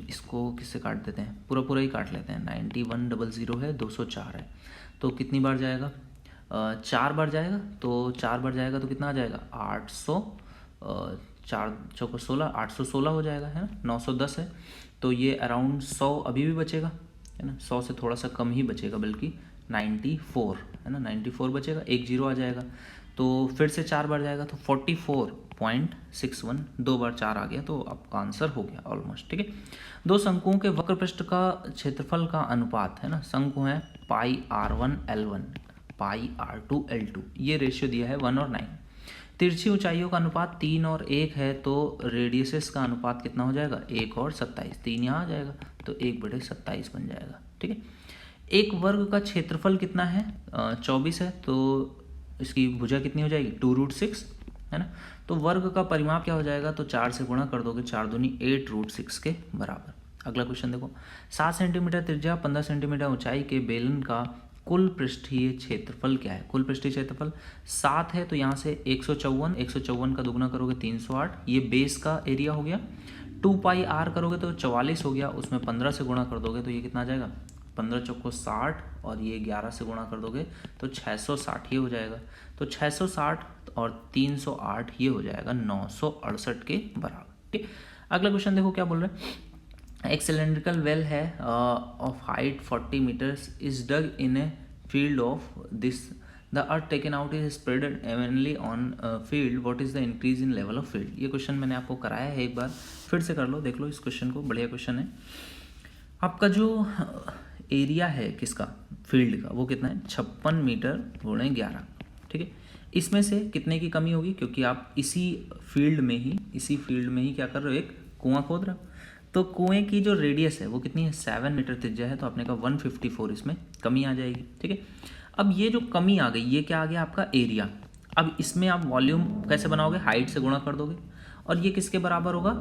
इसको किससे काट देते हैं, पूरा पूरा ही काट लेते हैं। 9100 है, 204 है, तो कितनी बार जाएगा 4 बार जाएगा, तो 4 बार जाएगा तो कितना आ जाएगा 800, 4 चौको 16 816 हो जाएगा है ना, 910 है, तो ये अराउंड 100 अभी भी बचेगा है ना, 100 से थोड़ा सा कम ही बचेगा, बल्कि 94 है ना, 94 बचेगा, 10 आ जाएगा, तो फिर से 4 बार जाएगा तो 44.61, 2 बार 4 आ गया, तो आपका आंसर हो गया ऑलमोस्ट। ठीक है, 2 शंकुओं के वक्र पृष्ठ का क्षेत्रफल का अनुपात है ना, शंकु है पाई r1 l1 पाई r2 l2, ये रेशियो दिया है 1 और 9। तिरछी ऊंचाइयों का अनुपात 3 और 1 है, तो रेडियसेस का अनुपात कितना हो जाएगा 1 और 27, 3 यहाँ आ जाएगा तो 1/27 बन जाएगा। ठीक है, एक वर्ग का क्षेत्रफल कितना है 24 है, तो इसकी भुजा कितनी हो जाएगी 2√6 है ना, तो वर्ग का परिमाप क्या हो जाएगा, तो 4 से गुणा कर दोगे, 4 दूनी 8√6 के बराबर। अगला क्वेश्चन देखो, 7 सेंटीमीटर त्रिज्या 15 सेंटीमीटर ऊंचाई के बेलन का कुल पृष्ठीय क्षेत्रफल क्या है। कुल पृष्ठीय क्षेत्रफल 7 है, तो यहाँ से 154 का दुगना करोगे 308, ये बेस का एरिया हो गया। 2πr करोगे तो 44 हो गया, उसमें 15 से गुणा कर दोगे तो ये कितना आ जाएगा 15 चौको 60, और ये 11 से गुणा कर दोगे तो 660 ये हो जाएगा, तो 660 और 308 ये हो जाएगा 968 के बराबर। ठीक, अगला क्वेश्चन देखो क्या बोल रहे हैं, एक सिलेंड्रिकल वेल है of height 40 meters is dug in a field of this, the earth taken out is spreaded evenly on field, what is the increase in level of field. ये क्वेश्चन मैंने आपको कराया है, एक बार फिर से कर लो, देख लो इस क्वेश्चन को, बढ़िया क्वेश्चन है। आपका जो एरिया है किसका फील्ड का, वो कितना है 56 मीटर गुणे 11। ठीक है, इसमें से कितने की कमी होगी, क्योंकि आप इसी फील्ड में ही क्या कर रहे हो, एक कुआं खोद रहे हो, तो कुएं की जो रेडियस है वो कितनी है 7 मीटर त्रिज्या है, तो आपने कहा 154 इसमें कमी आ जाएगी। ठीक है, अब ये जो कमी आ गई ये क्या आ गया आपका एरिया। अब इसमें आप वॉल्यूम कैसे बनाओगे, हाइट से गुणा कर दोगे, और ये किसके बराबर होगा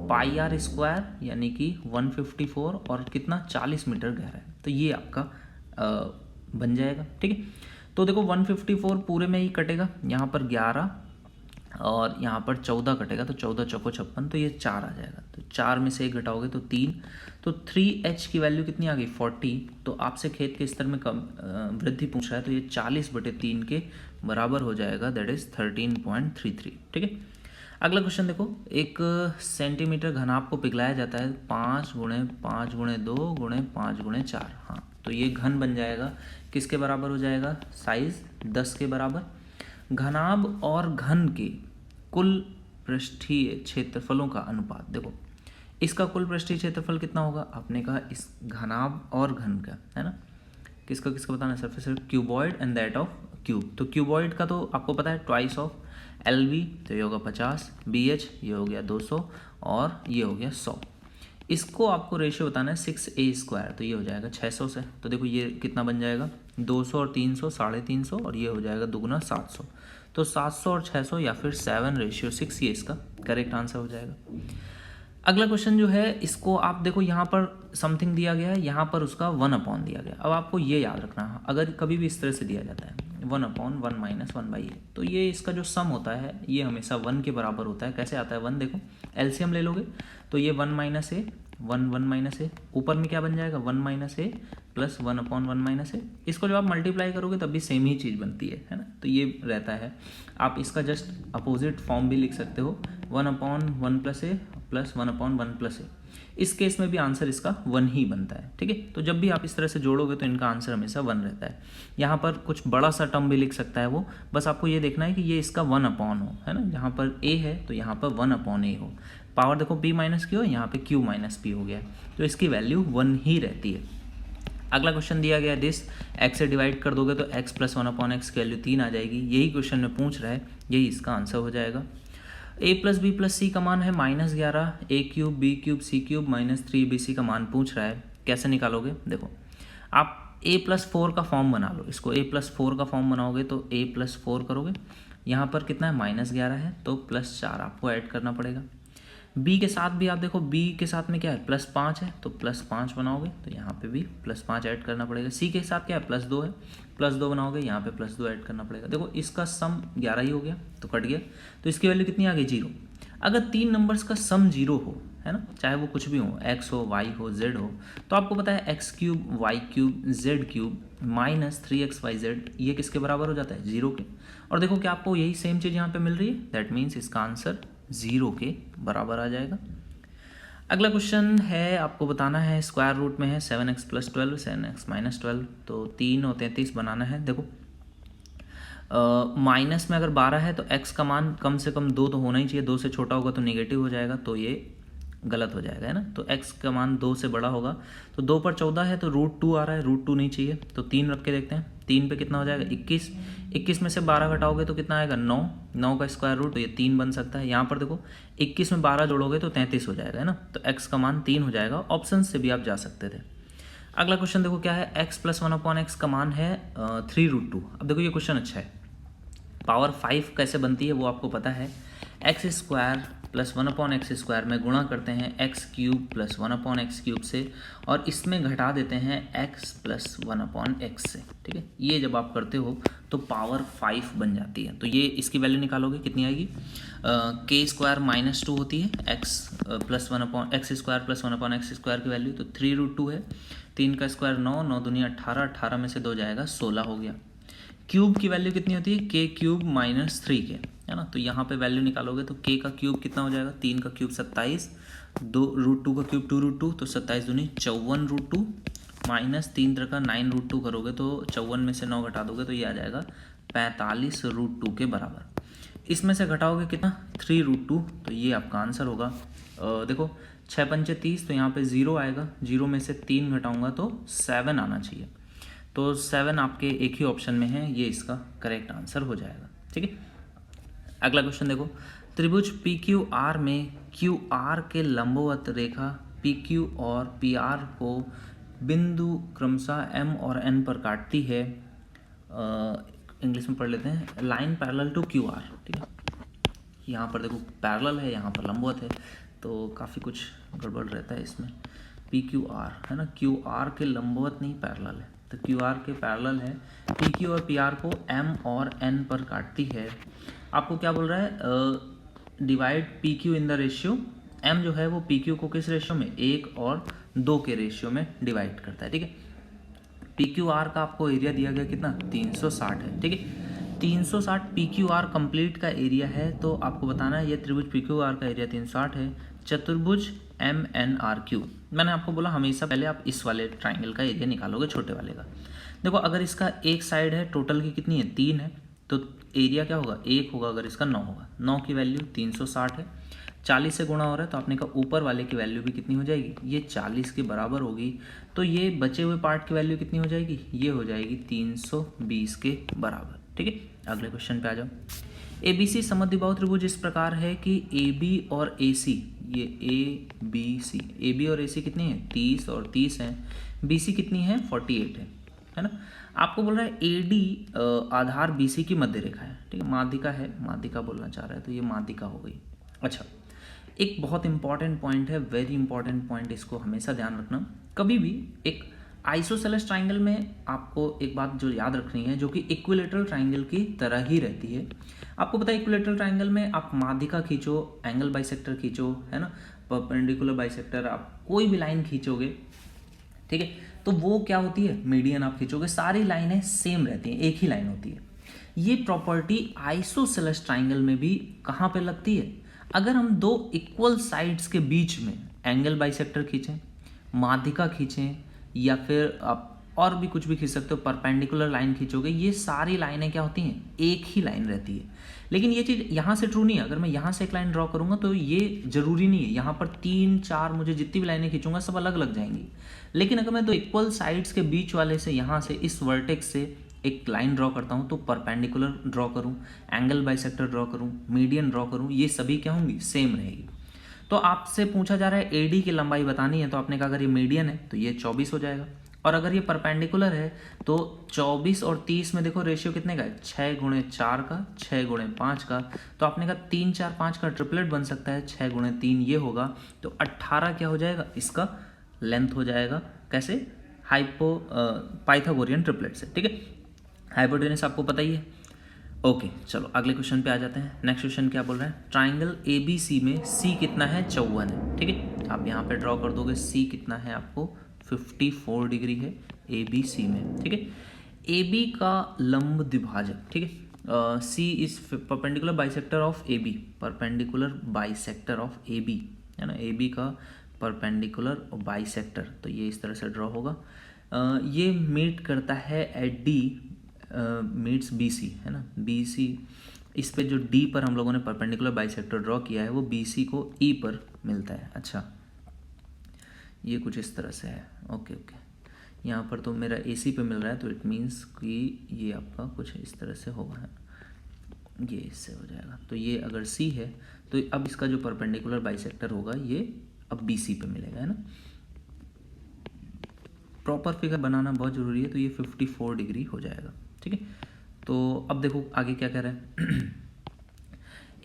πr², यानी कि 154 और कितना 40 मीटर गहरा है, तो ये आपका बन जाएगा। ठीक है, तो देखो 154 पूरे में ही कटेगा, यहाँ पर 11 और यहाँ पर 14 कटेगा, तो 14 चौको 56, तो ये 4 आ जाएगा, तो 4 में से 1 घटाओगे तो 3, तो 3h की वैल्यू कितनी आ गई 40, तो आपसे खेत के स्तर में कम वृद्धि पूछ रहा है, तो ये 40/3 के बराबर हो जाएगा, दैट इज 13.33। ठीक है, अगला क्वेश्चन देखो, 1 सेंटीमीटर घनाभ को पिघलाया जाता है 5 × 5 × 2 × 5 × 4, हाँ, तो ये घन बन जाएगा, किसके बराबर हो जाएगा साइज 10 के बराबर। घनाभ और घन के कुल पृष्ठीय क्षेत्रफलों का अनुपात, देखो इसका कुल पृष्ठीय क्षेत्रफल कितना होगा, आपने कहा इस घनाभ और घन का है ना, किसका किसका बताना है, surface cuboid and that of cube, तो क्यूबॉइड का तो आपको पता है ट्वाइस ऑफ LV, तो ये होगा 50, BH ये हो गया 200 और ये हो गया 100। इसको आपको रेशियो बताना है 6a², तो ये हो जाएगा 600 से, तो देखो ये कितना बन जाएगा 200 और 300 350, और ये हो जाएगा दुगुना 700, तो 700 और 600 या फिर 7:6 ये इसका करेक्ट आंसर हो जाएगा। अगला क्वेश्चन जो है, इसको आप देखो यहाँ पर समथिंग दिया गया है, यहाँ पर उसका 1 अपॉन दिया गया। अब आपको ये याद रखना, अगर कभी भी इस तरह से दिया जाता है 1/1 माइनस 1/a। तो ये इसका जो सम होता है ये हमेशा 1 के बराबर होता है। कैसे आता है 1, देखो एलसीएम ले लोगे तो ये 1 माइनस ए, 1 माइनस ए, ऊपर में क्या बन जाएगा 1 माइनस ए प्लस 1/1 माइनस ए। इसको जब आप मल्टीप्लाई करोगे तब भी सेम ही चीज़ बनती है ना। तो ये रहता है। आप इसका जस्ट अपोजिट फॉर्म भी लिख सकते हो, 1/1 प्लस ए प्लस 1/1 प्लस ए। इस केस में भी आंसर इसका 1 ही बनता है, ठीक है। तो जब भी आप इस तरह से जोड़ोगे तो इनका आंसर हमेशा 1 रहता है। यहाँ पर कुछ बड़ा सा टर्म भी लिख सकता है वो, बस आपको ये देखना है कि ये इसका 1/, हो, है ना। जहाँ पर a है तो यहाँ पर 1/a हो। पावर देखो p माइनस q है, यहाँ पे q माइनस p हो गया, तो इसकी वैल्यू 1 ही रहती है। अगला क्वेश्चन दिया गया दिस, x से डिवाइड कर दोगे तो x प्लस 1/x की वैल्यू 3 आ जाएगी। यही क्वेश्चन में पूछ रहा है, यही इसका आंसर हो जाएगा। a plus b plus c का मान है -11, a cube b cube c cube minus 3bc का मान पूछ रहा है। कैसे निकालोगे, देखो आप a प्लस 4 का फॉर्म बना लो। इसको a प्लस 4 का फॉर्म बनाओगे तो a प्लस 4 करोगे, यहाँ पर कितना है -11 है तो +4 आपको ऐड करना पड़ेगा। b के साथ भी आप देखो, b के साथ में क्या है +5 है तो +5 बनाओगे तो यहाँ पे भी +5 ऐड करना पड़ेगा। c के साथ क्या है +2 है, +2 बनाओगे यहाँ पे +2 ऐड करना पड़ेगा। देखो इसका सम 11 ही हो गया तो कट गया, तो इसकी वैल्यू कितनी आ गई 0। अगर 3 नंबर्स का सम 0 हो, है ना, चाहे वो कुछ भी हो, x हो y हो z हो, तो आपको पता है x³ y³ z³ minus 3xyz ये किसके बराबर हो जाता है 0 के। और देखो कि आपको यही सेम चीज़ यहाँ पे मिल रही है, दैट मीन्स इसका आंसर 0 के बराबर आ जाएगा। अगला क्वेश्चन है, आपको बताना है स्क्वायर रूट में है 7x प्लस 12 7x माइनस 12, तो 3 और 33 बनाना है। देखो माइनस में अगर 12 है तो x का मान कम से कम 2 तो होना ही चाहिए, 2 से छोटा होगा तो नेगेटिव हो जाएगा, तो ये गलत हो जाएगा, है ना। तो x का मान 2 से बड़ा होगा, तो 2 पर 14 है तो √2 आ रहा है, √2 नहीं चाहिए, तो 3 रख के देखते हैं। 3 पे कितना हो जाएगा 21, 21 में से 12 घटाओगे तो कितना आएगा 9, 9 का स्क्वायर रूट, तो ये 3 बन सकता है। यहाँ पर देखो 21 में 12 जोड़ोगे तो 33 हो जाएगा, है ना, तो x का मान 3 हो जाएगा। ऑप्शन से भी आप जा सकते थे। अगला क्वेश्चन देखो क्या है, x प्लस 1/x का मान है 3√2। अब देखो ये क्वेश्चन अच्छा है, पावर 5 कैसे बनती है वो आपको पता है, x² प्लस 1/x² में गुणा करते हैं x³ प्लस 1/x³ से, और इसमें घटा देते हैं x प्लस 1/x से, ठीक है। ये जब आप करते हो तो पावर 5 बन जाती है। तो ये इसकी वैल्यू निकालोगे कितनी आएगी, k² -2 होती है, x plus 1/x² plus 1/x² की वैल्यू, तो 3√2 है, 3 का स्क्वायर 9, 9 दूनी 18, 18 में से 2 जाएगा 16 हो गया। क्यूब की वैल्यू कितनी होती है, k³ -3 के, है ना, तो यहाँ पे वैल्यू निकालोगे तो k का क्यूब कितना हो जाएगा, 3 का क्यूब 27, 2√2 का क्यूब 2√2, तो 27 दूनी 54√2 माइनस 3 का 9√2 करोगे तो 54 में से 9 घटा दोगे तो ये आ जाएगा 45√2 के बराबर। इसमें से घटाओगे कितना 3√2, तो ये आपका आंसर होगा। देखो 6 पंचे 30, तो यहाँ पे 0 आएगा, 0 में से 3 घटाऊंगा तो 7 आना चाहिए, तो 7 आपके एक ही ऑप्शन में है, ये इसका करेक्ट आंसर हो जाएगा, ठीक है। अगला क्वेश्चन देखो, त्रिभुज PQR में QR के लंबवत रेखा PQ और PR को बिंदु क्रमशः M और N पर काटती है। इंग्लिश में पढ़ लेते हैं, लाइन पैरेलल टू QR, ठीक है। यहाँ पर देखो पैरेलल है, यहाँ पर लंबवत है, तो काफ़ी कुछ गड़बड़ रहता है इसमें। PQR है ना, QR के लंबवत नहीं पैरेलल है, तो QR के पैरेलल है, PQ और PR को M और N पर काटती है। आपको क्या बोल रहा है, divide PQ in the ratio, M जो है वो PQ को किस रेशियो में, 1 और 2 के रेशियो में डिवाइड करता है, ठीक है। PQR का आपको एरिया दिया गया कितना 360 है, ठीक है। 360 PQR कंप्लीट का एरिया है, तो आपको बताना है ये त्रिभुज PQR का एरिया 360 है, चतुर्भुज MNRQ। मैंने आपको बोला हमेशा पहले आप इस वाले ट्राइंगल का एरिया निकालोगे, छोटे वाले का। देखो अगर इसका एक साइड है, टोटल की कितनी है 3 है, तो एरिया क्या होगा 1 होगा, अगर इसका 9 होगा, 9 की वैल्यू 360 है, 40 से गुणा हो रहा है, तो आपने कहा ऊपर वाले की वैल्यू भी कितनी हो जाएगी, ये 40 के बराबर होगी, तो ये बचे हुए पार्ट की वैल्यू कितनी हो जाएगी, ये हो जाएगी 320 के बराबर, ठीक है। अगले क्वेश्चन पे आ जाओ। ABC समद्विबाहु त्रिभुज इस प्रकार है कि AB और AC, ये ABC, AB और AC कितनी है 30 और 30 है, BC कितनी है 48 है ना। आपको बोल रहा है AD आधार BC की मध्य रेखा है, ठीक है, माध्यिका है, माध्यिका बोलना चाह रहा है, तो ये माध्यिका हो गई। अच्छा, एक बहुत इंपॉर्टेंट पॉइंट है, वेरी इंपॉर्टेंट पॉइंट, इसको हमेशा ध्यान रखना, कभी भी एक आइसोसेलेस ट्राइंगल में आपको एक बात जो याद रखनी है, जो कि इक्विलेटरल ट्राइंगल की तरह ही रहती है। आपको पता है इक्विलेटरल ट्राइंगल में आप माध्यिका खींचो, एंगल बाइसेक्टर खींचो, है ना, परपेंडिकुलर बाइसेक्टर, आप कोई भी लाइन खींचोगे, ठीक है, तो वो क्या होती है, मीडियन आप खींचोगे, सारी लाइनें सेम रहती हैं, एक ही लाइन होती है। ये प्रॉपर्टी आइसोसेलेस ट्राइंगल में भी कहाँ पे लगती है, अगर हम दो इक्वल साइड्स के बीच में एंगल बाइसेक्टर खींचें, माध्यिका खींचें, या फिर आप और भी कुछ भी खींच सकते हो, परपेंडिकुलर लाइन खींचोगे, ये सारी लाइनें क्या होती हैं, एक ही लाइन रहती है। लेकिन ये चीज़ यहाँ से ट्रू नहीं है। अगर मैं यहाँ से एक लाइन ड्रॉ करूँगा तो ये जरूरी नहीं है, यहाँ पर 3 4 मुझे जितनी भी लाइनें खींचूंगा सब अलग लग जाएंगी। लेकिन अगर मैं दो इक्वल साइड्स के बीच वाले से, यहाँ से इस वर्टेक्स से एक लाइन ड्रॉ करता हूँ, तो परपेंडिकुलर ड्रॉ करूँ, एंगल बाइसेक्टर ड्रॉ करूँ, मीडियन ड्रॉ करूँ, ये सभी क्या होंगी, सेम रहेगी। तो आपसे पूछा जा रहा है एडी की लंबाई बतानी है, तो आपने कहा अगर ये मीडियन है तो ये 24 हो जाएगा, और अगर ये परपेंडिकुलर है तो 24 और 30 में देखो रेशियो कितने का है, 6 गुणे 4 का, 6 गुणे 5 का, तो आपने कहा 3 4 5 का ट्रिपलेट बन सकता है, 6 गुणे 3 ये होगा, तो 18 क्या हो जाएगा, इसका लेंथ हो जाएगा। कैसे, पाइथागोरियन ट्रिपलेट से, ठीक है। हाइपोटेनस आपको पता ही है। ओके, चलो अगले क्वेश्चन पे आ जाते हैं। नेक्स्ट क्वेश्चन क्या बोल रहा है, ट्राइंगल ABC में C कितना है, 54 है, ठीक है। आप यहाँ पे ड्रॉ कर दोगे, C कितना है आपको 54 डिग्री है ABC में, ठीक है। AB का लंब द्विभाजक, ठीक है, C is perpendicular bisector of AB, perpendicular bisector of AB, है ना, AB का परपेंडिकुलर बाइसेक्टर, तो ये इस तरह से ड्रॉ होगा। ये मीट करता है एट D, मीट्स BC, है ना, BC, इस पे जो D पर हम लोगों ने परपेंडिकुलर बाइसेक्टर ड्रॉ किया है वो BC को E पर मिलता है। अच्छा, ये कुछ इस तरह से है। ओके, यहाँ पर तो मेरा AC पे मिल रहा है, तो इट मीन्स कि ये आपका कुछ इस तरह से होगा, ये इससे हो जाएगा। तो ये अगर C है तो अब इसका जो परपेंडिकुलर बाइसेक्टर होगा ये अब BC पे मिलेगा, है ना। प्रॉपर फिगर बनाना बहुत ज़रूरी है, तो ये 54 डिग्री हो जाएगा, ठीक है। तो अब देखो आगे क्या कह रहा है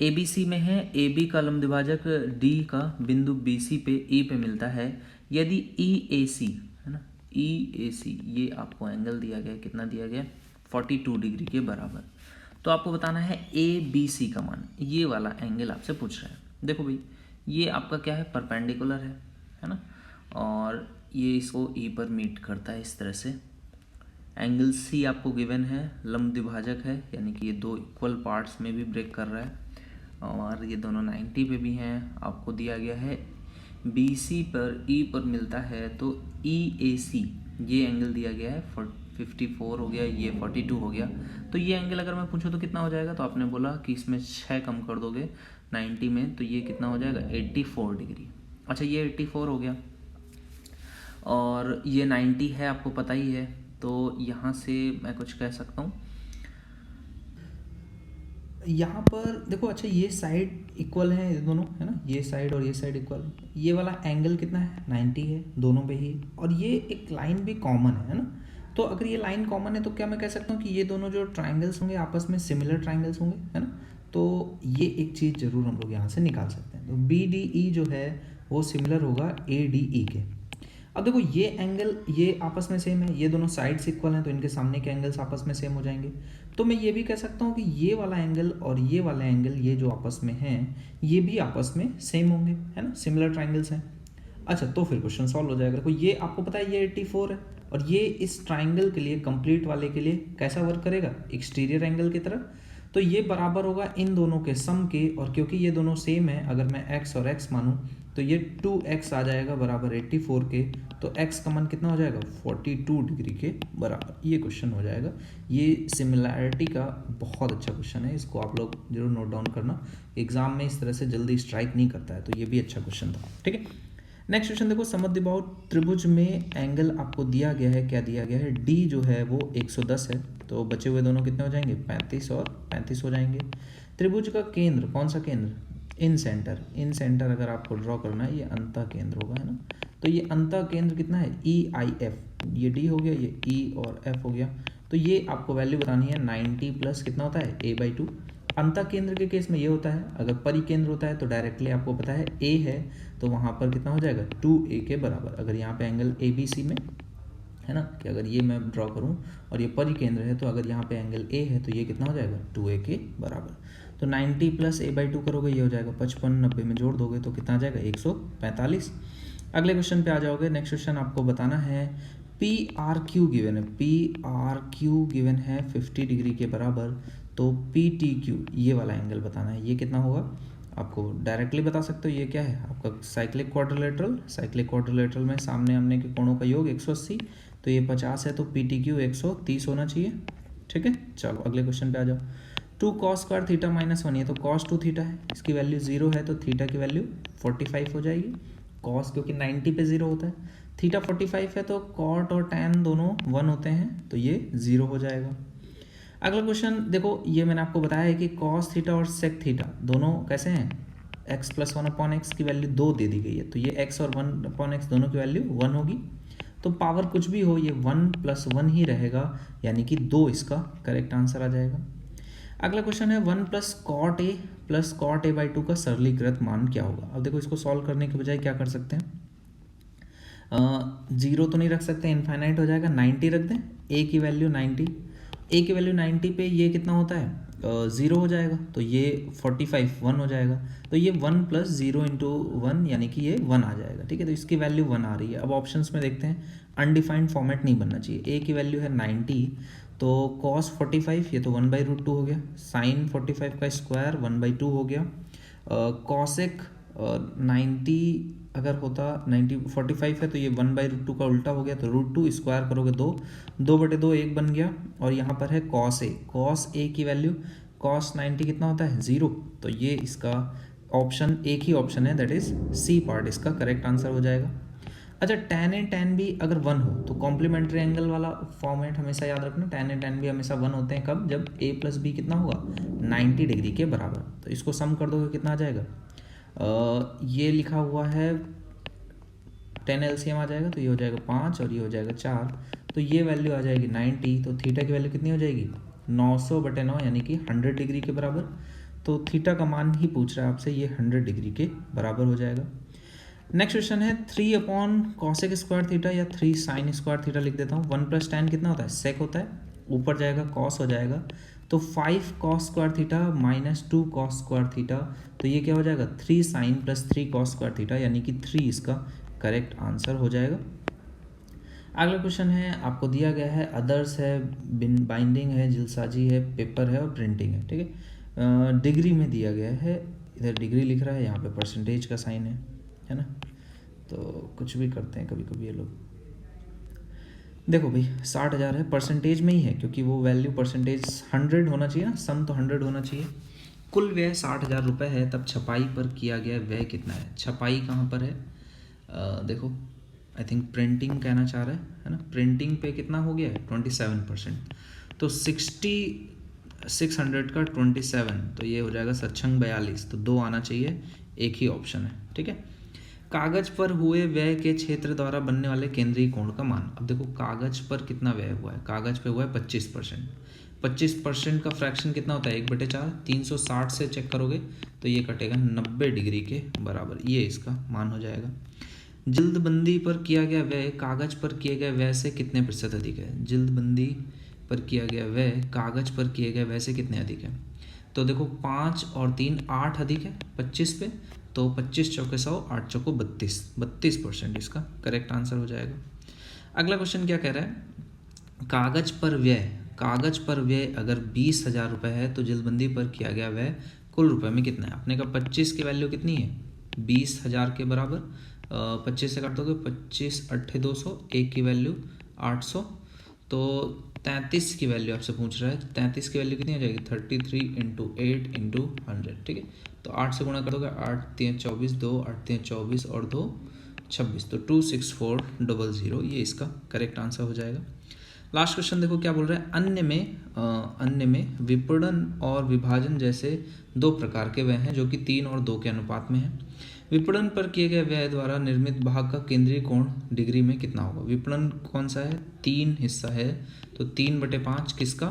ABC में है, AB का लंब द्विभाजक D का बिंदु BC पे E पे मिलता है, यदि EAC, है ना, EAC ये आपको एंगल दिया गया, कितना दिया गया, 42 डिग्री के बराबर। तो आपको बताना है ABC का मान, ये वाला एंगल आपसे पूछ रहा है। देखो भाई, ये आपका क्या है, परपेंडिकुलर है ना, और ये इसको E पर मीट करता है इस तरह से। एंगल C आपको गिवन है, लंब द्विभाजक है, यानी कि ये दो इक्वल पार्ट्स में भी ब्रेक कर रहा है, और ये दोनों 90 पे भी हैं। आपको दिया गया है BC पर E पर मिलता है, तो EAC ये एंगल दिया गया है 54 हो गया, ये 42 हो गया। तो ये एंगल अगर मैं पूछूँ तो कितना हो जाएगा, तो आपने बोला कि इसमें 6 कम कर दोगे 90 में, तो ये कितना हो जाएगा, 84 डिग्री। अच्छा, ये 84 हो गया और ये 90 है, आपको पता ही है। तो यहाँ से मैं कुछ कह सकता हूँ, यहाँ पर देखो, अच्छा ये साइड इक्वल है, ये दोनों, है ना, ये साइड और ये साइड इक्वल। ये वाला एंगल कितना है, 90 है दोनों पे ही, और ये एक लाइन भी कॉमन है ना। तो अगर ये लाइन कॉमन है तो क्या मैं कह सकता हूँ कि ये दोनों जो ट्राइंगल्स होंगे आपस में सिमिलर ट्राइंगल्स होंगे, है ना। तो ये एक चीज़ जरूर हम लोग यहाँ से निकाल सकते हैं। तो BDE जो है वो सिमिलर होगा ADE के। अब देखो ये एंगल ये आपस में सेम है, ये दोनों साइड्स इक्वल हैं, तो इनके सामने के एंगल्स आपस में सेम हो जाएंगे। तो मैं ये भी कह सकता हूँ कि ये वाला एंगल और ये वाला एंगल, ये जो आपस में हैं, ये भी आपस में सेम होंगे, है ना, सिमिलर ट्राइंगल्स हैं। अच्छा, तो फिर क्वेश्चन सॉल्व हो जाएगा। देखो ये आपको पता है ये 84 है, और ये इस ट्राइंगल के लिए, कंप्लीट वाले के लिए कैसा वर्क करेगा, एक्सटीरियर एंगल की तरह। तो ये बराबर होगा इन दोनों के सम के, और क्योंकि ये दोनों सेम है, अगर मैं x और x मानूं तो ये 2x आ जाएगा बराबर 84 के। तो x का मान कितना हो जाएगा, 42 डिग्री के बराबर। ये क्वेश्चन हो जाएगा। ये सिमिलैरिटी का बहुत अच्छा क्वेश्चन है, इसको आप लोग जरूर नोट डाउन करना, एग्जाम में इस तरह से जल्दी स्ट्राइक नहीं करता है, तो ये भी अच्छा क्वेश्चन था, ठीक है। नेक्स्ट क्वेश्चन देखो, समद्विबाहु त्रिभुज में एंगल आपको दिया गया है, क्या दिया गया है, D जो है वो 110 है, तो बचे हुए दोनों कितने हो जाएंगे, 35 और 35 हो जाएंगे। त्रिभुज का केंद्र, कौन सा केंद्र, इन सेंटर अगर आपको ड्रॉ करना है, ये अंतः केंद्र होगा, है ना। तो ये अंतः केंद्र कितना है, EIF, ये D हो गया, ये E और F हो गया। तो ये आपको वैल्यू बतानी है, 90 प्लस कितना होता है, A/2। अंतः केंद्र के केस में ये होता है, अगर परिकेंद्र होता है तो डायरेक्टली आपको पता है A है, तो वहाँ पर कितना हो जाएगा, 2A के बराबर। अगर यहाँ पे एंगल ABC में है ना, कि अगर ये मैं ड्रॉ करूँ और ये परिकेंद्र है तो अगर यहाँ पे एंगल ए है तो ये कितना हो जाएगा 2a के बराबर। तो 90 प्लस a/2 करोगे ये हो जाएगा 55, 90 में जोड़ दोगे तो कितना आ जाएगा 145। अगले क्वेश्चन पे आ जाओगे। नेक्स्ट क्वेश्चन आपको बताना है पी आर क्यू गिवन है, पी आर क्यू गिवन है 50 डिग्री के बराबर, तो पी टी क्यू ये वाला एंगल बताना है, ये कितना होगा आपको डायरेक्टली बता सकते हो। ये क्या है आपका साइक्लिक क्वाड्रिलेटरल, साइक्लिक क्वाड्रिलेटरल में सामने आमने के कोणों का योग 180, तो ये 50 है तो पी टी क्यू 130 होना चाहिए। ठीक है, चलो अगले क्वेश्चन पे आ जाओ। 2 cos स्क्वायर थीटा -1 ये तो cos 2 थीटा है, इसकी वैल्यू 0 है तो थीटा की वैल्यू 45 हो जाएगी। cos क्योंकि 90 पे 0 होता है, थीटा 45 है तो cot और tan दोनों 1 होते हैं तो ये 0 हो जाएगा। अगला क्वेश्चन देखो, ये मैंने आपको बताया है कि cos थीटा और sec थीटा दोनों कैसे हैं, x + 1/x की वैल्यू 2 दे दी गई है, तो ये x और 1/x दोनों की वैल्यू 1 होगी। तो पावर कुछ भी हो ये 1 + 1 ही रहेगा, यानी कि 2 इसका करेक्ट आंसर आ जाएगा। अगला क्वेश्चन है 1 + cot a + cot a/2 का सरलीकृत मान क्या होगा। अब देखो इसको सॉल्व करने के बजाय क्या कर सकते हैं, 0 तो नहीं रख सकते, इनफाइनाइट हो जाएगा, 90 रख दें, a की वैल्यू 90, a की वैल्यू 90 पे ये कितना होता है 0 हो जाएगा, तो ये 45 1 हो जाएगा, तो ये 1 + 0 × 1 यानी कि ये 1 आ जाएगा। ठीक है, तो इसकी वैल्यू 1 आ रही है। अब ऑप्शंस में देखते हैं, अनडिफाइंड फॉर्मेट नहीं बनना चाहिए। a की वैल्यू है 90, तो cos 45 ये तो 1/√2 हो गया, sin 45 का स्क्वायर 1/2 हो गया, cosec 90 अगर होता 90 45 है तो ये 1/√2 का उल्टा हो गया, तो √2 स्क्वायर करोगे 2/2 1 बन गया, और यहाँ पर है cos a की वैल्यू cos 90 कितना होता है 0, तो ये इसका ऑप्शन एक ही ऑप्शन है, दैट इज सी पार्ट इसका करेक्ट आंसर हो जाएगा। अच्छा, tan a tan b अगर 1 हो तो कॉम्प्लीमेंट्री एंगल वाला फॉर्मेट हमेशा याद रखना, tan a tan b हमेशा 1 होते हैं कब, जब a + b कितना होगा 90 डिग्री के बराबर। तो इसको सम कर दोगे कितना आ जाएगा, ये लिखा हुआ है 10 LCM आ जाएगा, तो ये हो जाएगा 5 और ये हो जाएगा 4, तो ये वैल्यू आ जाएगी 90, तो थीटा की वैल्यू कितनी हो जाएगी 900/9 यानी कि 100 डिग्री के बराबर। तो थीटा का मान ही पूछ रहा है आपसे, ये 100 डिग्री के बराबर हो जाएगा। नेक्स्ट क्वेश्चन है 3/cosec स्क्वायर थीटा या 3 sin स्क्वायर थीटा लिख देता हूँ। 1 + tan कितना होता है sec होता है, ऊपर जाएगा cos हो जाएगा, तो 5 cos square theta -2 cos square theta, तो ये क्या हो जाएगा 3 sin + 3 cos स्क्वायर थीटा, यानी कि 3 इसका करेक्ट आंसर हो जाएगा। अगला क्वेश्चन है आपको दिया गया है, अदर्स है, बाइंडिंग है, जिलसाजी है, पेपर है और प्रिंटिंग है। ठीक है, डिग्री में दिया गया है, इधर डिग्री लिख रहा है, यहाँ पे परसेंटेज का साइन है ना, तो कुछ भी करते हैं कभी कभी ये लोग। देखो भाई 60,000 है, परसेंटेज में ही है क्योंकि वो वैल्यू परसेंटेज 100 होना चाहिए ना, सम तो 100 होना चाहिए। कुल व्यय 60,000 रुपये है, तब छपाई पर किया गया व्यय कितना है। छपाई कहाँ पर है, देखो आई थिंक प्रिंटिंग कहना चाह रहा है ना, प्रिंटिंग पे कितना हो गया है 27%, तो 600 का 27, तो ये हो जाएगा 42, तो 2 आना चाहिए, एक ही ऑप्शन है। ठीक है, कागज पर हुए व्यय के क्षेत्र द्वारा बनने वाले केंद्रीय कोण का मान। अब देखो कागज पर कितना व्यय हुआ है, कागज पे हुआ है 25%, 25% का फ्रैक्शन कितना होता है 1/4, 360 से चेक करोगे तो ये कटेगा 90 डिग्री के बराबर, ये इसका मान हो जाएगा। जिल्दबंदी पर किया गया व्यय कागज पर किए गए व्यय से कितने प्रतिशत अधिक है। जिल्दबंदी पर किया गया व्यय कागज पर किए गए व्यय से कितने अधिक है, तो देखो 5 और 3 8 अधिक है 25 पे, तो 25 चौके 100, 8 चौको 32% इसका करेक्ट आंसर हो जाएगा। अगला क्वेश्चन क्या कह रहा है, कागज पर व्यय अगर 20,000 रुपये है तो जिल्दबंदी पर किया गया व्यय कुल रुपए में कितना है। अपने का 25 की वैल्यू कितनी है 20,000 के बराबर, 25 से काट दोगे 25 8 200, 1 की वैल्यू 800, तो 33 की वैल्यू आपसे पूछ रहा है, 33 की वैल्यू कितनी हो जाएगी 33 × 8 × 100। ठीक है, तो 8 से गुणा कर दोगे 8 3 24, 2 8 3 24 और 2 26, तो 26400, ये इसका करेक्ट आंसर हो जाएगा। लास्ट क्वेश्चन देखो क्या बोल रहा है, अन्य में विपणन और विभाजन जैसे 2 प्रकार के व्यय हैं जो कि 3 और 2 के अनुपात में है। विपणन पर किए गए व्यय द्वारा निर्मित भाग का केंद्रीय कोण डिग्री में कितना होगा। विपणन कौन सा है 3 हिस्सा है, तो 3/5 किसका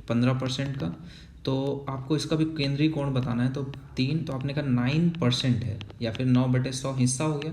15% का, तो आपको इसका भी केंद्रीय कोण बताना है, तो 3 तो आपने का 9% है, या फिर 9/100 हिस्सा हो गया,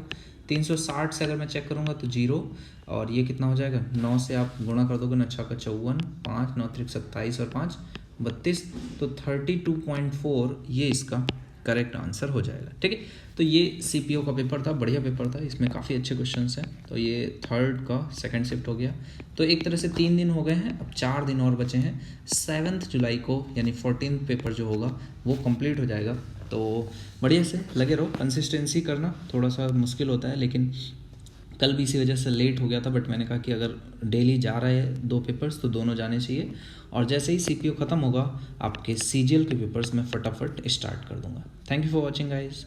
360 से अगर मैं चेक करूँगा तो 0, और ये कितना हो जाएगा, 9 से आप गुणा कर दोगे, 9 × 54, 5, 9 × 27 और 5 32, तो 32.4 ये इसका करेक्ट आंसर हो जाएगा। ठीक है, तो ये CPO का पेपर था, बढ़िया पेपर था, इसमें काफ़ी अच्छे क्वेश्चंस हैं। तो ये थर्ड का सेकंड शिफ्ट हो गया। तो एक तरह से 3 दिन हो गए हैं, अब 4 दिन और बचे हैं। 7 जुलाई को यानी 14th पेपर जो होगा वो कंप्लीट हो जाएगा। तो बढ़िया से लगे रहो, कंसिस्टेंसी करना थोड़ा सा मुश्किल होता है, लेकिन कल भी इसी वजह से लेट हो गया था, बट मैंने कहा कि अगर डेली जा रहा है 2 पेपर्स तो दोनों जाने चाहिए। और जैसे ही CPO ख़त्म होगा आपके CGL के पेपर्स मैं फटाफट स्टार्ट कर दूंगा। Thank you for watching guys.